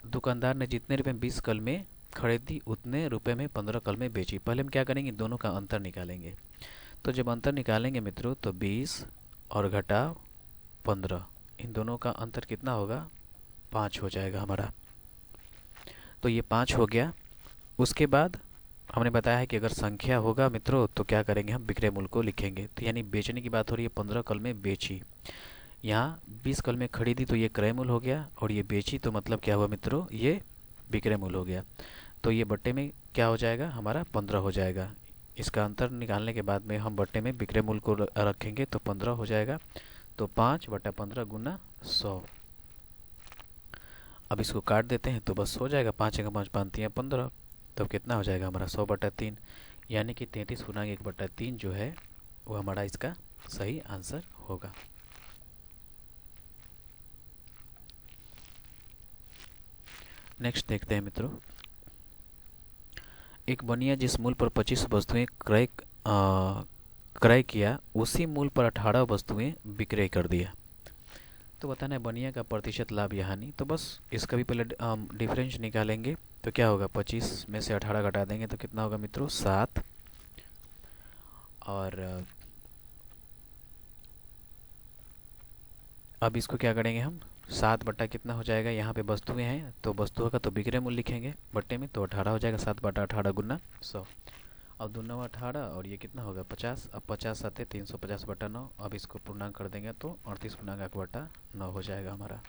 दुकानदार ने जितने रुपए में 20 कलमें खरीदी उतने रुपए में 15 कलमें बेची। पहले हम क्या करेंगे, दोनों का अंतर निकालेंगे। तो जब अंतर निकालेंगे मित्रों, तो 20 और घटाव 15, इन दोनों का अंतर कितना होगा, 5 हो जाएगा हमारा। तो ये 5 हो गया। उसके बाद हमने बताया है कि अगर संख्या होगा मित्रों तो क्या करेंगे, हम विक्रय मूल्य को लिखेंगे। तो यानी बेचने की बात हो रही है, 15 कलमें बेची। यहाँ 20 कलमें खरीदी तो ये क्रय मूल्य हो गया, और ये बेची तो मतलब क्या हुआ मित्रों, ये विक्रय मूल्य हो गया। तो ये बट्टे में क्या हो जाएगा, हमारा 15 हो जाएगा। इसका अंतर निकालने के बाद में हम बट्टे में विक्रय मूल्य को रखेंगे तो 15 हो जाएगा। तो 5/15 गुना 100। अब इसको काट देते हैं तो बस हो जाएगा, 5 का 5 5 15। तो कितना हो जाएगा हमारा, 100/3। यानी कि 33 गुना 1/3 जो है वो हमारा इसका सही आंसर होगा। नेक्स्ट देखते हैं मित्रों, एक बनिया जिस मूल्य पर 25 वस्तुएं क्रय किया उसी मूल्य पर 18 वस्तुएं विक्रय कर दिया। तो बताना है बनिया का प्रतिशत लाभ या हानि। तो बस इसका भी पहले डिफरेंस निकालेंगे। तो क्या होगा, 25 में से 18 घटा देंगे तो कितना होगा मित्रों, 7। और अब इसको क्या करेंगे हम, 7 बट्टा कितना हो जाएगा, यहाँ पे वस्तुएं हैं तो वस्तुओं का तो विक्रय मूल्य लिखेंगे बट्टे में, तो 18 हो जाएगा, 7/18 गुना 100। अब 2 9 18 और ये कितना होगा 50। अब 50 7 350/9। अब इसको पूर्णांक कर देंगे तो 38/1/9 हो जाएगा हमारा।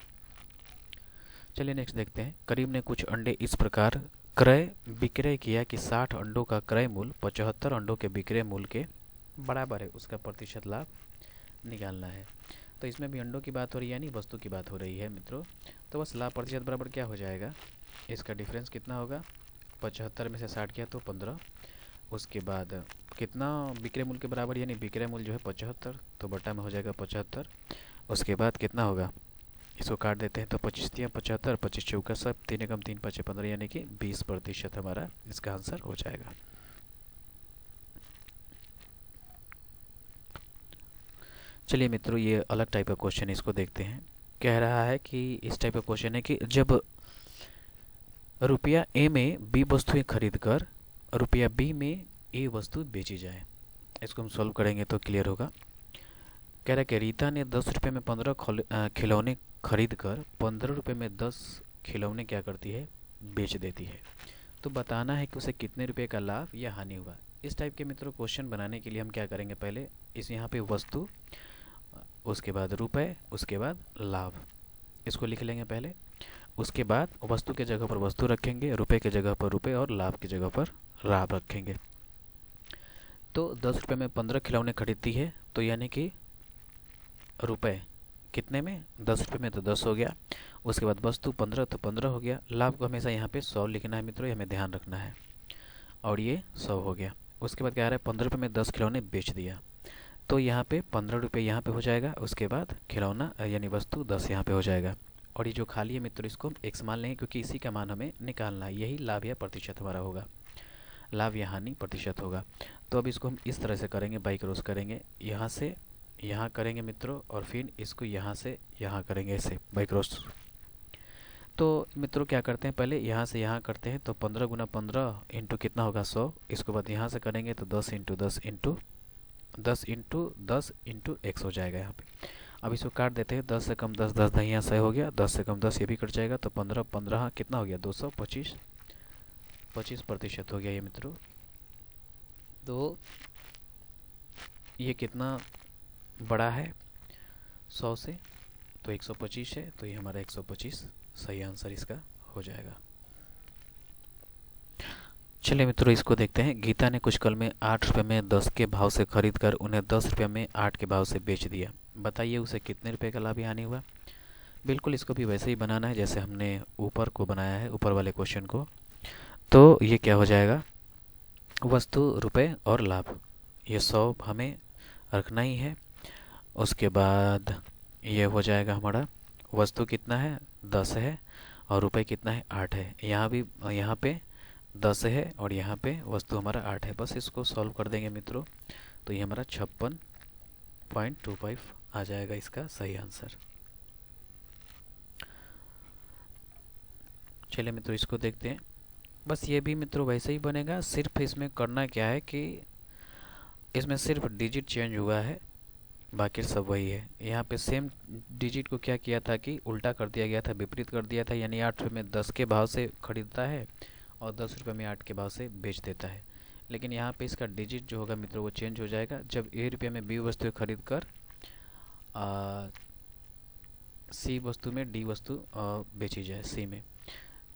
चलिए नेक्स्ट देखते हैं। करीम ने कुछ अंडे इस प्रकार क्रय विक्रय किया कि 60 अंडों का क्रय मूल्य 75 अंडों के विक्रय मूल्य के बराबर है। उसका प्रतिशत लाभ निकालना है। तो इसमें भी अंडों की बात हो रही है, यानी वस्तु की बात हो रही है मित्रों। तो बस लाभ प्रतिशत बराबर क्या हो जाएगा, इसका डिफरेंस कितना होगा, 75 में से 60 किया तो 15। उसके बाद कितना विक्रय मूल्य के बराबर, यानी विक्रय मूल्य जो है 75, तो बटा में हो जाएगा 75। उसके बाद कितना होगा, इसको काट देते हैं तो 25 तिया 75, 25 चौका सब, 3 एकम 3 5 15, यानी कि 20% हमारा इसका आंसर हो जाएगा। चलिए मित्रों, ये अलग टाइप का क्वेश्चन, इसको देखते हैं। कह रहा है कि इस टाइप का क्वेश्चन है कि जब रुपया ए में बी वस्तुएं खरीद कर रुपया बी में ए वस्तु बेची जाए। इसको हम सॉल्व करेंगे तो क्लियर होगा। कह रहा है कि रीता ने 10 रुपये में 15 खिलौने खरीद कर 15 रुपये में 10 खिलौने क्या करती है, बेच देती है। तो बताना है कि उसे कितने रुपए का लाभ या हानि हुआ। इस टाइप के मित्रों क्वेश्चन बनाने के लिए हम क्या करेंगे, पहले इस यहाँ पे वस्तु, उसके बाद रुपए, उसके बाद लाभ, इसको लिख लेंगे पहले। उसके बाद वस्तु के जगह पर वस्तु रखेंगे, रुपए के जगह पर रुपए और लाभ की जगह पर लाभ रखेंगे। तो 10 रुपये में 15 खिलौने खरीदती है, तो यानी कि रुपए कितने में, 10 रुपये में तो 10 हो गया। उसके बाद वस्तु 15 तो 15 हो गया। लाभ को हमेशा यहाँ पे 100 लिखना है मित्रों, ये हमें ध्यान रखना है। और ये 100 हो गया। उसके बाद क्या आ रहा है, 15 रुपये में 10 खिलौने बेच दिया, तो यहाँ पे 15 रुपये यहाँ पे हो जाएगा। उसके बाद खिलौना यानी वस्तु 10 यहाँ पे हो जाएगा। और ये जो खाली है मित्रों, इसको हम x मान लेंगे, क्योंकि इसी का मान हमें निकालना है। यही लाभ या प्रतिशत हमारा होगा, लाभ या हानि प्रतिशत होगा। तो अब इसको हम इस तरह से करेंगे, बाई क्रॉस करेंगे, यहाँ से यहाँ करेंगे मित्रों, और फिर इसको यहाँ से यहाँ करेंगे, ऐसे बाई क्रॉस। तो मित्रों क्या करते हैं, पहले यहाँ से यहाँ करते हैं, तो 15 गुना 15 इंटू कितना होगा 100। इसके बाद यहाँ से करेंगे तो 10 into 10 into 10 into 10 into x हो जाएगा यहाँ पे। अब इसको काट देते हैं, 10 से कम 10, 10 दहिया 100 हो गया, 10 से कम 10 ये भी कट जाएगा, तो 15 15 कितना हो गया 225, 25% हो गया ये मित्रों। तो ये कितना बड़ा है 100 से, तो 125 है, तो ये हमारा 125 सही आंसर इसका हो जाएगा। चलिए मित्रों इसको देखते हैं। गीता ने कुछ कल में 8 रुपये में 10 के भाव से खरीद कर उन्हें 10 रुपये में 8 के भाव से बेच दिया। बताइए उसे कितने रुपए का लाभ या हानि हुआ। बिल्कुल इसको भी वैसे ही बनाना है जैसे हमने ऊपर को बनाया है, ऊपर वाले क्वेश्चन को। तो ये क्या हो जाएगा, वस्तु, रुपए और लाभ, ये 100 हमें रखना ही है। उसके बाद ये हो जाएगा हमारा, वस्तु कितना है 10 है और रुपए कितना है 8 है। यहाँ भी यहाँ पे 10 है और यहाँ पे वस्तु हमारा 8 है। बस इसको सॉल्व कर देंगे मित्रों, तो ये हमारा 56.25 आ जाएगा इसका सही आंसर। चलिए मित्रों इसको देखते हैं। बस ये भी मित्रों वैसे ही बनेगा, सिर्फ इसमें करना क्या है कि इसमें सिर्फ डिजिट चेंज हुआ है, बाकी सब वही है। यहाँ पे सेम डिजिट को क्या किया था कि उल्टा कर दिया गया था, विपरीत कर दिया था। यानी 8 रुपये में 10 के भाव से खरीदता है और 10 रुपये में 8 के भाव से बेच देता है। लेकिन यहाँ पे इसका डिजिट जो होगा मित्रों वो चेंज हो जाएगा जब A रुपये में B वस्तु खरीद कर C वस्तु में D वस्तु बेची जाए, C में।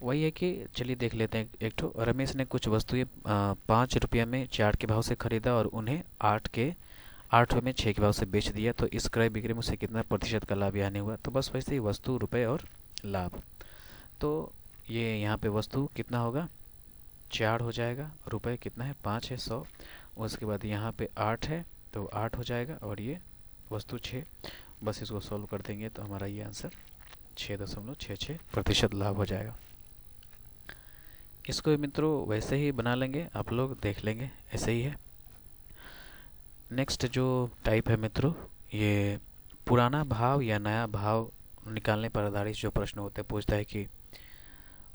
वही है कि चलिए देख लेते हैं एक ठो। रमेश ने कुछ वस्तुएं 5 रुपये में 4 के भाव से खरीदा और उन्हें 8 रुपये में 6 के भाव से बेच दिया। तो इस क्रय बिक्री में उसे कितना प्रतिशत का लाभ यानी हुआ। तो बस वैसे ही वस्तु, रुपए और लाभ। तो ये यहाँ पे वस्तु कितना होगा 4 हो जाएगा, रुपए कितना है 5 है 100। उसके बाद यहाँ पे 8 है तो 8 हो जाएगा और ये वस्तु 6। बस इसको सॉल्व कर देंगे तो हमारा ये आंसर 6.66% लाभ हो जाएगा। इसको मित्रों वैसे ही बना लेंगे, आप लोग देख लेंगे, ऐसे ही है। नेक्स्ट जो टाइप है मित्रों, ये पुराना भाव या नया भाव निकालने पर आधारित जो प्रश्न होते हैं, पूछता है कि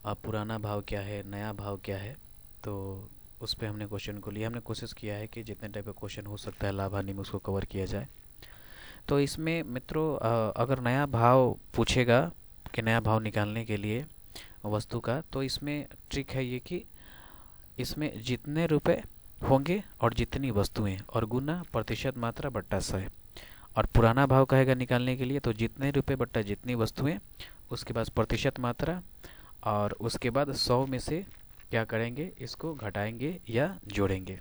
पुराना भाव क्या है, नया भाव क्या है। तो उस पर हमने क्वेश्चन को लिया, हमने कोशिश किया है कि जितने टाइप का क्वेश्चन हो सकता है लाभ हानि में उसको कवर किया जाए। तो इसमें मित्रों अगर नया भाव पूछेगा कि नया भाव निकालने के लिए वस्तु का, तो इसमें ट्रिक है ये कि इसमें जितने रुपए होंगे और जितनी वस्तुएं और गुना प्रतिशत मात्रा बट्टा 100। और पुराना भाव कहेगा निकालने के लिए तो जितने रुपए बट्टा जितनी वस्तुएं, उसके बाद प्रतिशत मात्रा, और उसके बाद 100 में से क्या करेंगे, इसको घटाएंगे या जोड़ेंगे।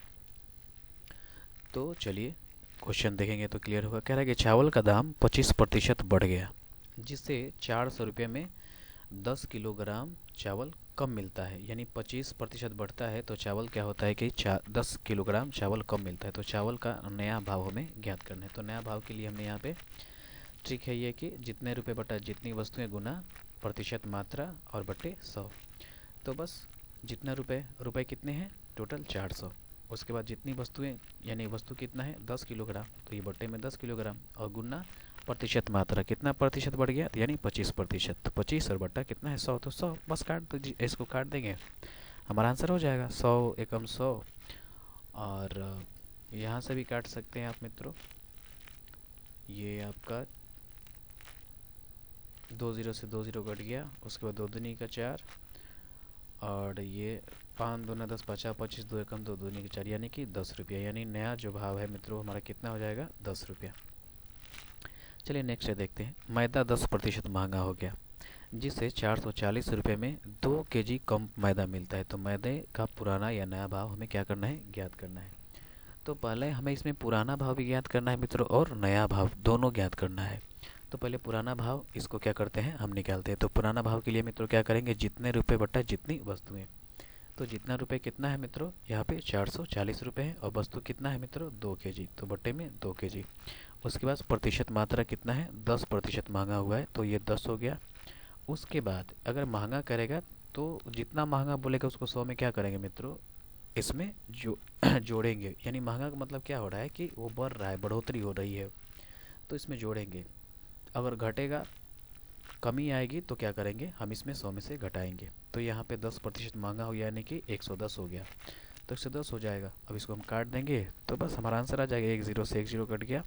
तो चलिए क्वेश्चन देखेंगे तो क्लियर होगा। कह रहा है कि चावल का दाम 25% बढ़ गया, जिससे 400 रुपये में 10 किलोग्राम चावल कम मिलता है। यानी 25% बढ़ता है तो चावल क्या होता है कि 10 किलोग्राम चावल कम मिलता है। तो चावल का नया भाव हमें ज्ञात करना है। तो नया भाव के लिए हमने यहाँ पे ट्रिक है ये कि जितने रुपए बटा जितनी वस्तुएं गुना प्रतिशत मात्रा और बटे 100। तो बस जितना रुपए कितने हैं टोटल 400। उसके बाद जितनी वस्तुएं यानी वस्तु कितना है 10 किलोग्राम, तो ये बटे में 10 किलोग्राम, और गुना प्रतिशत मात्रा कितना प्रतिशत बढ़ गया यानी 25%। तो 25 और बट्टा कितना है 100, तो 100 बस काट दो, इसको काट देंगे हमारा आंसर हो जाएगा। 100 एकम 100 और यहाँ से भी काट सकते हैं आप मित्रों। ये आपका 2 0 से 2 0 कट गया, उसके बाद 2 दूनी का 4, और ये 5 दूना 10, 50 25 2 एकम 2 दूनी का 4, यानी कि 10 रुपया। यानी नया जो भाव है मित्रों हमारा कितना हो जाएगा, 10 रुपया। चलिए नेक्स्ट देखते हैं। मैदा 10% महंगा हो गया, जिससे 440 रुपये में 2 केजी कम मैदा मिलता है। तो मैदे का पुराना या नया भाव हमें क्या करना है, ज्ञात करना है। तो पहले हमें इसमें पुराना भाव भी ज्ञात करना है मित्रों, और नया भाव दोनों ज्ञात करना है। तो पहले पुराना भाव, इसको क्या करते हैं, हम निकालते हैं। तो पुराना भाव के लिए मित्रों क्या करेंगे, जितने रुपए बटा जितनी वस्तुएं। तो जितना रुपए कितना है मित्रों, यहाँ पे 440 रुपये है, और वस्तु कितना है मित्रों, 2 केजी। तो बट्टे में 2 केजी। उसके बाद प्रतिशत मात्रा कितना है, 10% महंगा हुआ है, तो ये 10 हो गया। उसके बाद अगर महंगा करेगा तो जितना महंगा बोलेगा उसको 100 में क्या करेंगे मित्रों, इसमें जो जोड़ेंगे। यानी महंगा का मतलब क्या हो रहा है कि वो बढ़ रहा है, बढ़ोतरी हो रही है, तो इसमें जोड़ेंगे। अगर घटेगा, कमी आएगी, तो क्या करेंगे, हम इसमें 100 में से घटाएंगे। तो यहाँ पे 10% महंगा हो गया, यानी कि 110 हो गया। तो 110 हो जाएगा। अब इसको हम काट देंगे तो बस हमारा आंसर आ जाएगा। 1 0 से 1 0 कट गया।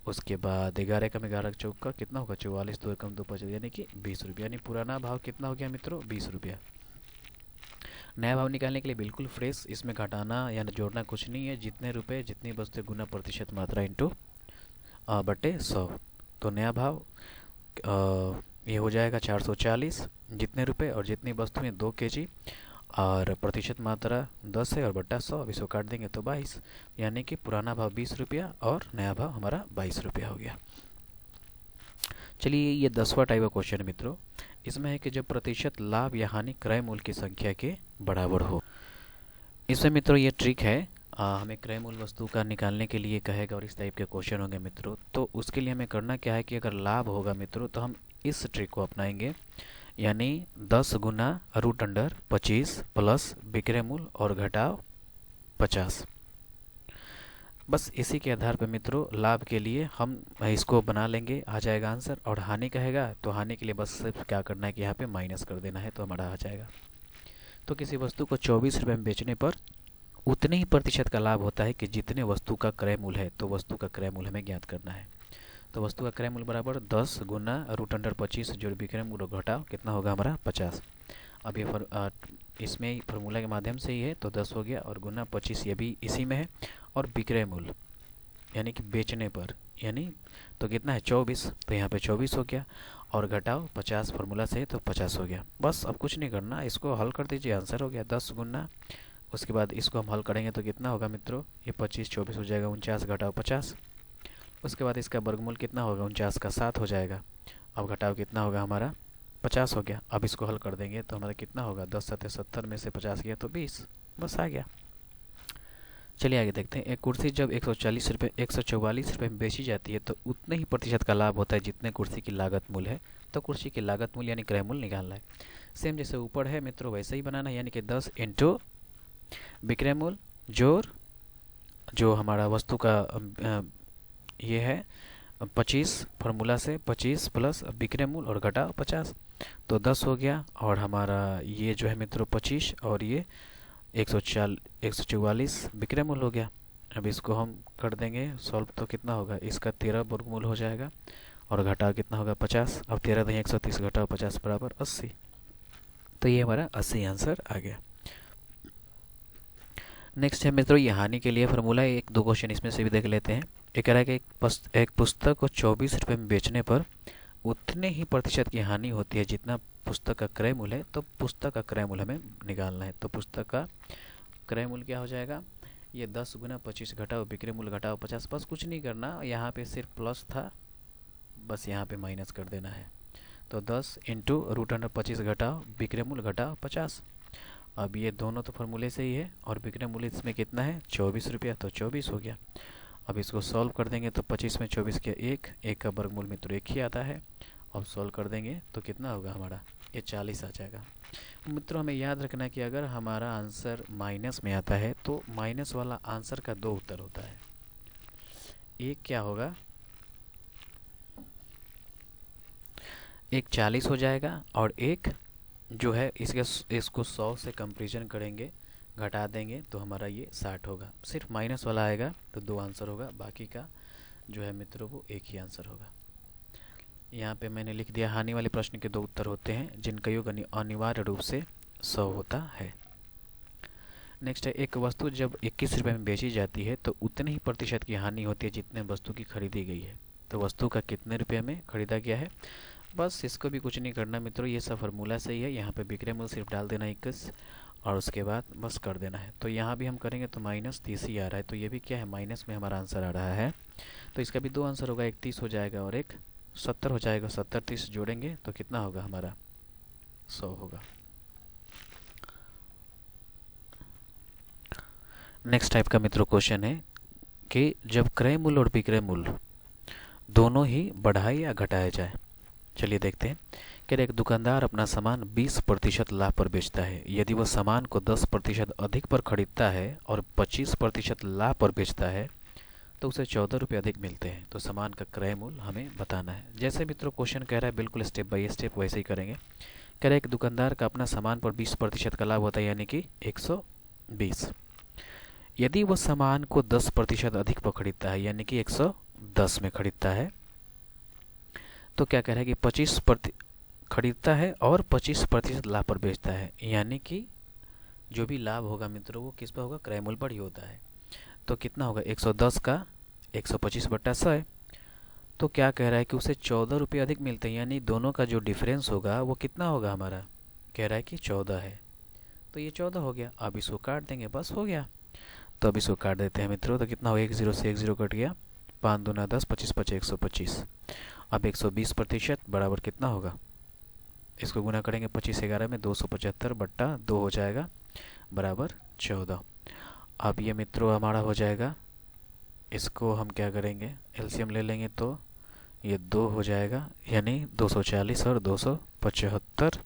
उसके बाद 11 कम 11 चौका कितना होगा, 44, 2 कम 2 25, यानी कि 20 रुपया। यानी पुराना भाव कितना हो गया मित्रों, 20 रुपया। नया भाव निकालने के लिए बिल्कुल फ्रेश, इसमें घटाना या जोड़ना कुछ नहीं है। जितने रुपए जितनी वस्तु गुना प्रतिशत मात्रा इंटू बटे 100। तो नया भाव ये हो जाएगा 440, जितने रुपए और जितनी वस्तु में 2 केजी, और प्रतिशत मात्रा 10 है, और बट्टा 100। अब इसको काट देंगे तो 22, यानी कि पुराना भाव 20 रुपया और नया भाव हमारा 22 रुपया हो गया। चलिए ये 10वां टाइप का क्वेश्चन मित्रों, इसमें है कि जब प्रतिशत लाभ या हानि क्रय मूल्य की संख्या के बराबर हो। इसमें मित्रों ये ट्रिक है, हमें क्रय मूल्य वस्तु का निकालने के लिए कहेगा, और इस टाइप के क्वेश्चन होंगे मित्रों। तो उसके लिए हमें करना क्या है कि अगर लाभ होगा मित्रों तो हम इस ट्रिक को अपनाएंगे, यानी 10 गुना रूट अंडर 25 प्लस विक्रय मूल्य और घटाव 50। बस इसी के आधार पर मित्रों लाभ के लिए हम इसको बना लेंगे, आ जाएगा आंसर। और हानि कहेगा तो हानि के लिए बस सिर्फ क्या करना है कि यहाँ पे माइनस कर देना है, तो हमारा आ जाएगा। तो किसी वस्तु को 24 रुपये में बेचने पर उतने ही प्रतिशत का लाभ होता है कि जितने वस्तु का क्रय मूल्य है। तो वस्तु का क्रय मूल्य हमें ज्ञात करना है। तो वस्तु का क्रय मूल्य बराबर 10 गुना रूट अंडर 25 जो विक्रय मूल्य घटाओ कितना होगा हमारा 50। अब ये इसमें फार्मूला के माध्यम से ही है, तो 10 हो गया, और गुना 25 ये भी इसी में है, और विक्रय मूल्य यानी कि बेचने पर, यानी तो कितना है 24, तो यहाँ पे 24 हो गया, और घटाओ 50 फार्मूला से, तो 50 हो गया। बस अब कुछ नहीं करना, इसको हल कर दीजिए, आंसर हो गया 10 गुना। उसके बाद इसको हम हल करेंगे तो कितना होगा मित्रों, ये 25 24 हो जाएगा, 49 घटाओ 50। उसके बाद इसका वर्गमूल कितना होगा, 49 का 7 हो जाएगा। अब घटाव कितना होगा हमारा 50 हो गया। अब इसको हल कर देंगे तो हमारा कितना होगा, 10 7 70 में से 50 गया तो 20, बस आ गया। चलिए आगे देखते हैं। एक कुर्सी जब 144 रुपये में बेची जाती है तो उतने ही प्रतिशत का लाभ होता है जितने कुर्सी की लागत मूल्य है। तो कुर्सी की लागत मूल्य यानी क्रय मूल्य निकालना है। सेम जैसे ऊपर है मित्रों वैसे ही बनाना है, यानी कि 10 इंटू विक्रय मूल्य जोड़ जो हमारा वस्तु का ये है 25 फार्मूला से 25 प्लस विक्रय मूल्य और घटाओ 50, तो 10 हो गया। और हमारा ये जो है मित्रों 25 और ये 144 विक्रय मूल्य हो गया। अब इसको हम कर देंगे सॉल्व, तो कितना होगा, इसका 13 वर्गमूल हो जाएगा, और घटाव कितना होगा 50। अब 13 दही 130 घटाओ 50 बराबर 80। तो ये हमारा 80 आंसर आ गया। नेक्स्ट है मित्रों ये हानि के लिए फार्मूला, एक दो क्वेश्चन इसमें से भी देख लेते हैं। ये कह रहा है कि एक पुस्तक को 24 रुपये में बेचने पर उतने ही प्रतिशत की हानि होती है जितना पुस्तक का क्रय मूल्य है। तो पुस्तक का क्रय मूल्य हमें निकालना है। तो पुस्तक का क्रय मूल्य क्या हो जाएगा, ये 10 गुना 25 घटाओ विक्रय मूल्य घटाओ 50। बस कुछ नहीं करना, यहाँ पे सिर्फ प्लस था, बस यहाँ पे माइनस कर देना है। तो 10 इंटू रूट अंडर 25 घटाओ विक्रय मूल्य घटाओ 50। अब ये दोनों तो फार्मूले से ही है, और विक्रय मूल्य इसमें कितना है 24 रुपया, तो 24 हो गया। अब इसको सॉल्व कर देंगे तो 25 में 24 के एक का वर्गमूल मित्रों 1 ही आता है। अब सॉल्व कर देंगे तो कितना होगा हमारा, ये 40 आ जाएगा। मित्रों हमें याद रखना है कि अगर हमारा आंसर माइनस में आता है तो माइनस वाला आंसर का 2 उत्तर होता है। एक क्या होगा, एक 40 हो जाएगा, और एक जो है इसको 100 से कंपेरिजन करेंगे, घटा देंगे तो हमारा ये 60 होगा। सिर्फ माइनस वाला आएगा तो 2 आंसर होगा, बाकी का जो है मित्रों वो एक ही आंसर होगा। यहाँ पे मैंने लिख दिया हानि वाले प्रश्न के 2 उत्तर होते हैं जिनका योग अनिवार्य रूप से 100 होता है। नेक्स्ट है, एक वस्तु जब 21 रुपये में बेची जाती है तो उतने ही प्रतिशत की हानि होती है जितने वस्तु की खरीदी गई है। तो वस्तु का कितने रुपये में खरीदा गया है, बस इसको भी कुछ नहीं करना मित्रों, ये सब फार्मूला सही है। यहाँ पे विक्रय मूल्य सिर्फ डाल देना 21 और उसके बाद बस कर देना है। तो यहाँ भी हम करेंगे तो -30 ही आ रहा है, तो ये भी क्या है माइनस में हमारा आंसर आ रहा है। तो इसका भी 2 आंसर होगा, एक 30 हो जाएगा और एक 70 हो जाएगा। 70 30 जोड़ेंगे तो कितना होगा हमारा 100 होगा। नेक्स्ट टाइप का मित्रों क्वेश्चन है कि जब क्रय मूल्य और विक्रय मूल्य दोनों ही बढ़ाए या घटाए जाए। चलिए देखते हैं कि एक दुकानदार अपना सामान 20% लाभ पर बेचता है। यदि वह सामान को 10% अधिक पर खरीदता है और 25% लाभ पर बेचता है तो उसे 14 रुपये अधिक मिलते हैं। तो सामान का क्रय मूल्य हमें बताना है। जैसे मित्रों क्वेश्चन कह रहा है बिल्कुल स्टेप बाय स्टेप वैसे ही करेंगे। कह रहा है एक दुकानदार का अपना सामान पर 20% का लाभ होता है यानी कि 120। यदि वह सामान को 10% अधिक पर खरीदता है यानी कि 110 में खरीदता है तो क्या कह रहा है कि 25% खरीदता है और 25% लाभ पर बेचता है, यानी कि जो भी लाभ होगा मित्रों वो किस पर होगा, क्रय मूल्य पर ही होता है। तो कितना होगा 110 का 125/100 है। तो क्या कह रहा है कि उसे 14 रुपये अधिक मिलते हैं, यानी दोनों का जो डिफरेंस होगा वो कितना होगा हमारा, कह रहा है कि 14 है। तो ये 14 हो गया। अब इसको काट देंगे, बस हो गया। तो अब इसको काट देते हैं मित्रों, तो कितना होगा, 1 0 से 1 0 कट गया, 5 दूना 10, 25 5 125। अब 120% बराबर कितना होगा, इसको गुना करेंगे 25 11 में 275/2 हो जाएगा बराबर 14। अब ये मित्रों हमारा हो जाएगा, इसको हम क्या करेंगे एलसीएम ले लेंगे तो ये 2 हो जाएगा, यानी 240 और 275।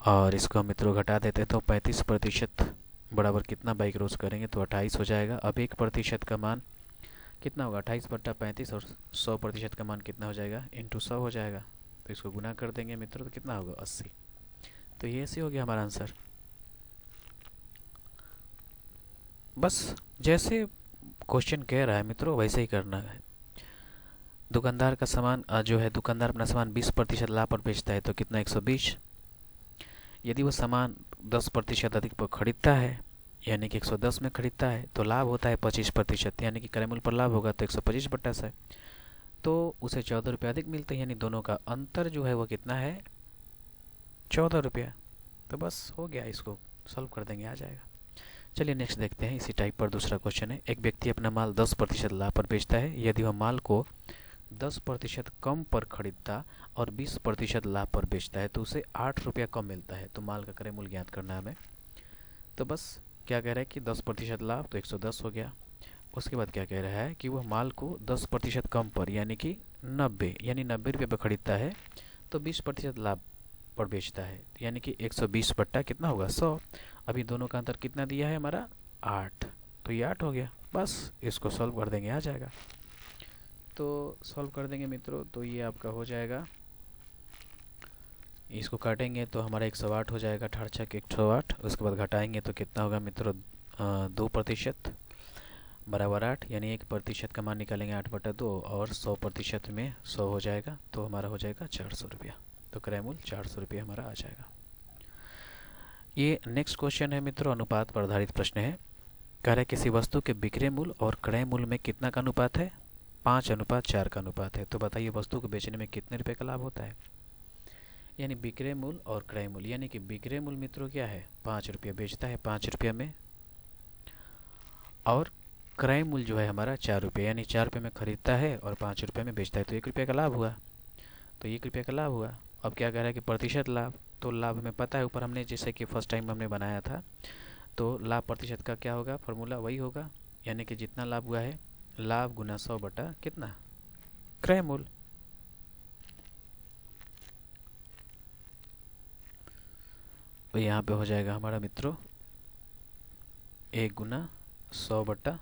और इसको हम मित्रों घटा देते हैं तो 35% बराबर कितना बाई क्रॉस करेंगे तो 28 हो जाएगा। अब 1% का मान कितना होगा, 28/35 और 100% का मान कितना हो जाएगा, इंटू 100 हो जाएगा। तो इसको गुना कर देंगे मित्रों तो कितना होगा 80। तो ये ऐसे हो गया हमारा आंसर। बस जैसे क्वेश्चन कह रहा है मित्रों वैसे ही करना है। दुकानदार का सामान जो है, दुकानदार अपना सामान 20% लाभ पर बेचता है तो कितना 120। यदि वो सामान 10% अधिक पर खरीदता है यानी कि 110 में खरीदता है तो लाभ होता है 25%, यानी कि क्रय मूल्य पर लाभ होगा तो 125/100 है, तो उसे 14 रुपये अधिक मिलते हैं, यानी दोनों का अंतर जो है वो कितना है 14 रुपया। तो बस हो गया, इसको सॉल्व कर देंगे आ जाएगा। चलिए नेक्स्ट देखते हैं। इसी टाइप पर दूसरा क्वेश्चन है, एक व्यक्ति अपना माल 10% लाभ पर बेचता है। यदि वह माल को 10% कम पर खरीदता और 20% लाभ पर बेचता है तो उसे 8 रुपया कम मिलता है। तो माल का क्रय मूल्य ज्ञात करना है हमें। तो बस क्या कह रहा है कि 10% लाभ तो 110 हो गया। उसके बाद क्या कह रहा है कि वह माल को 10% कम पर यानी कि 90 रुपये पर खरीदता है तो 20% लाभ पर बेचता है, यानी कि 120 बट्टा कितना होगा 100। अभी दोनों का अंतर कितना दिया है हमारा 8, तो ये 8 हो गया। बस इसको सॉल्व कर देंगे आ जाएगा। तो सॉल्व कर देंगे मित्रों तो ये आपका हो जाएगा, इसको काटेंगे तो हमारा 108 हो जाएगा, 8 108। उसके बाद घटाएंगे तो कितना होगा मित्रों 2% बराबर 8, यानी 1% का मान निकालेंगे 8/2 और 100% में 100 हो जाएगा तो हमारा हो जाएगा 400 रुपया। तो क्रय मूल्य 400 रुपया हमारा आ जाएगा। ये नेक्स्ट क्वेश्चन है मित्रों, अनुपात पर आधारित प्रश्न है। कह रहा है किसी वस्तु के विक्रय मूल्य और क्रय मूल्य में कितना का अनुपात है, 5:4 का अनुपात है। तो बताइए वस्तु को बेचने में कितने रुपए का लाभ होता है, यानी विक्रय मूल्य और क्रय मूल्य, यानी कि विक्रय मूल्य मित्रों क्या है 5 रुपया, बेचता है 5 रुपया में, और क्रय मूल्य जो है हमारा 4 रुपये, यानी 4 रुपये में खरीदता है और 5 रुपये में बेचता है तो 1 रुपये का लाभ हुआ। तो 1 रुपये का लाभ हुआ। अब क्या कह रहा है कि प्रतिशत लाभ, तो लाभ हमें पता है ऊपर हमने जैसे कि फर्स्ट टाइम हमने बनाया था, तो लाभ प्रतिशत का क्या होगा फॉर्मूला वही होगा, यानी कि जितना लाभ हुआ है लाभ गुना 100 बटा कितना क्रय मूल्य। तो यहाँ पे हो जाएगा हमारा मित्रों 1 गुना 100 बटा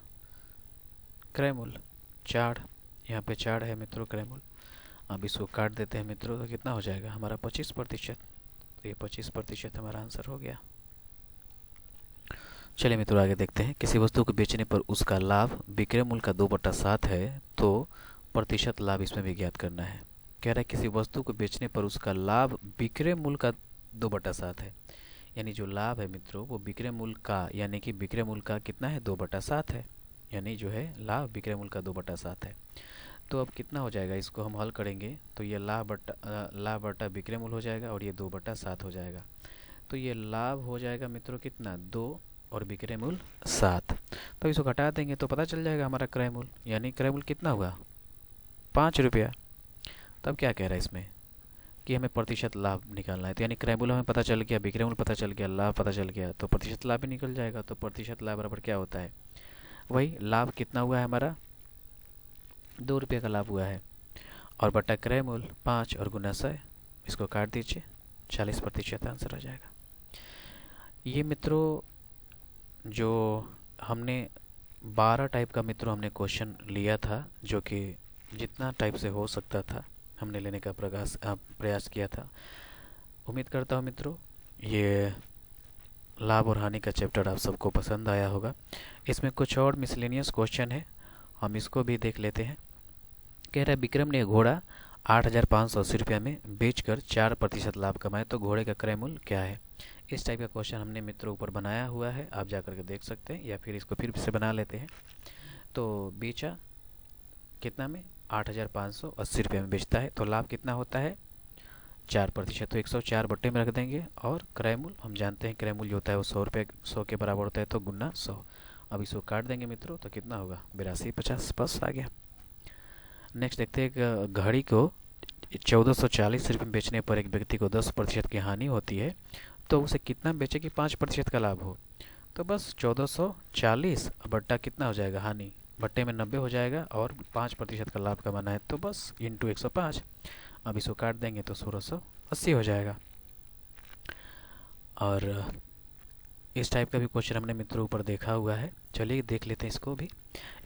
क्रय मूल्य 4, यहाँ पे 4 है मित्रों क्रय मूल्य। अब इसको काट देते हैं मित्रों तो कितना हो जाएगा हमारा 25%। तो ये 25% हमारा आंसर हो गया। चलिए मित्रों आगे देखते हैं। किसी वस्तु को बेचने पर उसका लाभ विक्रय मूल्य का 2/7 है तो प्रतिशत लाभ इसमें भी ज्ञात करना है। कह रहा है किसी वस्तु को बेचने पर उसका लाभ विक्रय मूल्य का 2/7 है, यानी जो लाभ है मित्रों वो विक्रय मूल्य का, यानी कि विक्रय मूल्य का कितना है 2/7 है, यानी जो है लाभ विक्रय मूल्य का 2/7 है। तो अब कितना हो जाएगा, इसको हम हल करेंगे तो ये लाभ बटा विक्रय मूल्य हो जाएगा और ये 2/7 हो जाएगा। तो ये लाभ हो जाएगा मित्रों कितना 2 और विक्रय मूल्य 7। तो इसको घटा देंगे तो पता चल जाएगा हमारा क्रय मूल्य, यानी क्रय मूल्य कितना हुआ 5 रुपया। तब क्या कह रहा है इसमें कि हमें प्रतिशत लाभ निकालना है। तो यानी क्रय मूल्य हमें पता चल गया, विक्रय मूल्य पता चल गया, लाभ पता चल गया, तो प्रतिशत लाभ भी निकल जाएगा। तो प्रतिशत लाभ बराबर क्या होता है, वही लाभ कितना हुआ है हमारा 2 रुपये का लाभ हुआ है और बटा क्रय मूल्य 5 और गुना 100, इसको काट दीजिए 40% आंसर आ जाएगा। ये मित्रों जो हमने 12 टाइप का मित्रों हमने क्वेश्चन लिया था, जो कि जितना टाइप से हो सकता था हमने लेने का प्रयास किया था। उम्मीद करता हूँ मित्रों ये लाभ और हानि का चैप्टर आप सबको पसंद आया होगा। इसमें कुछ और मिसलेनियस क्वेश्चन है, हम इसको भी देख लेते हैं। कह रहा है विक्रम ने घोड़ा 8,580 रुपया में बेचकर 4% लाभ कमाए तो घोड़े का क्रय मूल्य क्या है। इस टाइप का क्वेश्चन हमने मित्रों ऊपर बनाया हुआ है, आप जाकर के देख सकते हैं या फिर इसको फिर से बना लेते हैं। तो बेचा कितना में 8,580 रुपये में बेचता है तो लाभ कितना होता है 4%, तो 104 बट्टे में रख देंगे और क्रय मूल्य हम जानते हैं क्रय मूल्य होता है वो 100 रुपये 100 के बराबर होता है तो गुना 100। अब इसको काट देंगे मित्रों तो कितना होगा 8250, बस आ गया। नेक्स्ट देखते हैं घड़ी को 1440 रुपये में बेचने पर एक व्यक्ति को 10% की हानि होती है तो उसे कितना बेचे कि 5% का लाभ हो। तो बस 1440 बट्टा कितना हो जाएगा हानि, बट्टे में 90 हो जाएगा और 5% का लाभ कमाना है तो बस इंटू 105। अब इसको काट देंगे तो 1680 हो जाएगा। और इस टाइप का भी क्वेश्चन हमने मित्रों ऊपर देखा हुआ है, चलिए देख लेते हैं इसको भी।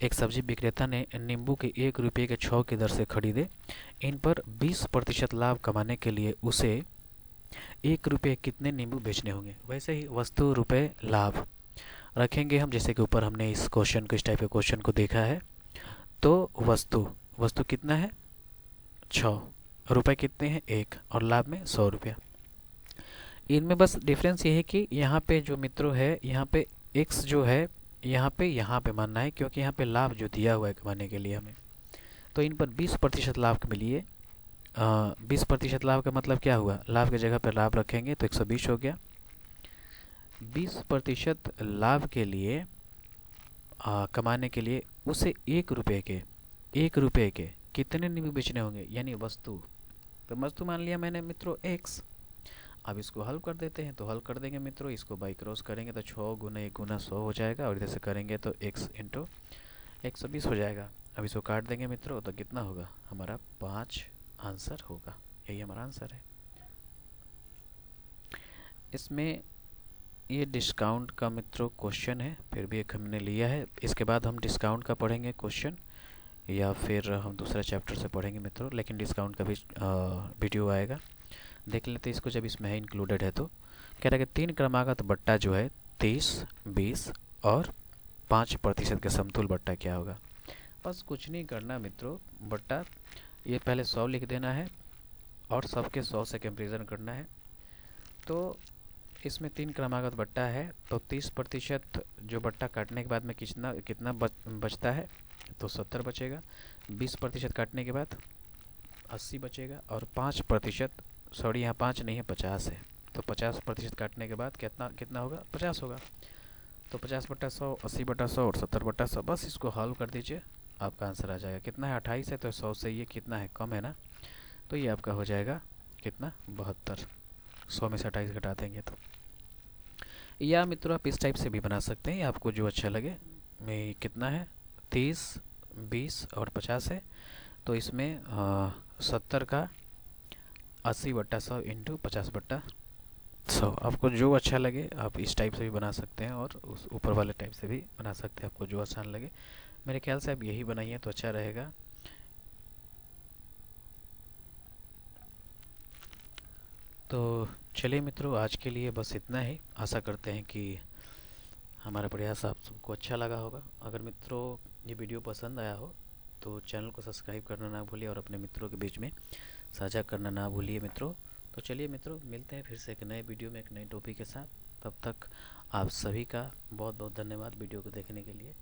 एक सब्जी विक्रेता ने नींबू के 1 रुपये के 6 की दर से खरीदे, इन पर 20% लाभ कमाने के लिए उसे 1 रुपये कितने नींबू बेचने होंगे। वैसे ही वस्तु रुपये लाभ रखेंगे हम, जैसे कि ऊपर हमने इस क्वेश्चन को, इस टाइप के क्वेश्चन को देखा है। तो वस्तु कितना है 6, रुपये कितने हैं 1 और लाभ में 100 रुपया। इनमें बस डिफरेंस ये है कि यहाँ पे जो मित्रों है यहाँ पे x जो है यहाँ पे मानना है, क्योंकि यहाँ पे लाभ जो दिया हुआ है कमाने के लिए हमें, तो इन पर 20% लाभ के लिए 20% लाभ का मतलब क्या हुआ, लाभ की जगह पर लाभ रखेंगे तो 120 हो गया। 20% लाभ के लिए कमाने के लिए उसे 1 रुपये के कितने नींबू बेचने होंगे, यानी वस्तु। तो वस्तु मान लिया मैंने मित्रों x। अब इसको हल कर देते हैं, तो हल कर देंगे मित्रों, इसको बाई क्रॉस करेंगे तो 6 गुना 1 गुना 100 हो जाएगा और इधर से करेंगे तो x इंटू 120 हो जाएगा। अब इसको काट देंगे मित्रों तो कितना होगा हमारा 5 आंसर होगा, यही हमारा आंसर है। इसमें ये डिस्काउंट का मित्रों क्वेश्चन है, फिर भी एक हमने लिया है। इसके बाद हम डिस्काउंट का पढ़ेंगे क्वेश्चन या फिर हम दूसरा चैप्टर से पढ़ेंगे मित्रों, लेकिन डिस्काउंट का भी वीडियो आएगा, देख लेते हैं इसको जब इसमें है इंक्लूडेड है। तो कह रहा है कि 3 क्रमागत बट्टा जो है 30, 20 और 5% का समतुल बट्टा क्या होगा। बस कुछ नहीं करना मित्रों, बट्टा ये पहले 100 लिख देना है और सबके 100 से कंपेरिजन करना है। तो इसमें 3 क्रमागत बट्टा है तो 30% जो बट्टा काटने के बाद में कितना बचता है तो 70 बचेगा। 20% काटने के बाद 80 बचेगा और 5%, सॉरी यहाँ 5 नहीं है 50 है, तो 50% काटने के बाद कितना होगा 50 होगा। तो 50/100, 80/100 और 70/100, बस इसको हल कर दीजिए आपका आंसर आ जाएगा। कितना है 28 है तो 100 से ये कितना है कम है ना, तो ये आपका हो जाएगा कितना 72। 100 में से 28 घटा देंगे तो, या मित्रों आप इस टाइप से भी बना सकते हैं, आपको जो अच्छा लगे। में कितना है 30, 20 और 50 है, तो इसमें 70 का 80/100 इंटू 50/100, आपको जो अच्छा लगे आप इस टाइप से भी बना सकते हैं और उस ऊपर वाले टाइप से भी बना सकते हैं, आपको जो आसान लगे। मेरे ख्याल से आप यही बनाइए तो अच्छा रहेगा। तो चलिए मित्रों आज के लिए बस इतना ही। आशा करते हैं कि हमारा प्रयास आप सबको अच्छा लगा होगा। अगर मित्रों ये वीडियो पसंद आया हो तो चैनल को सब्सक्राइब करना ना भूलिए और अपने मित्रों के बीच में साझा करना ना भूलिए मित्रों। तो चलिए मित्रों, मिलते हैं फिर से एक नए वीडियो में एक नए टॉपिक के साथ। तब तक आप सभी का बहुत बहुत धन्यवाद वीडियो को देखने के लिए।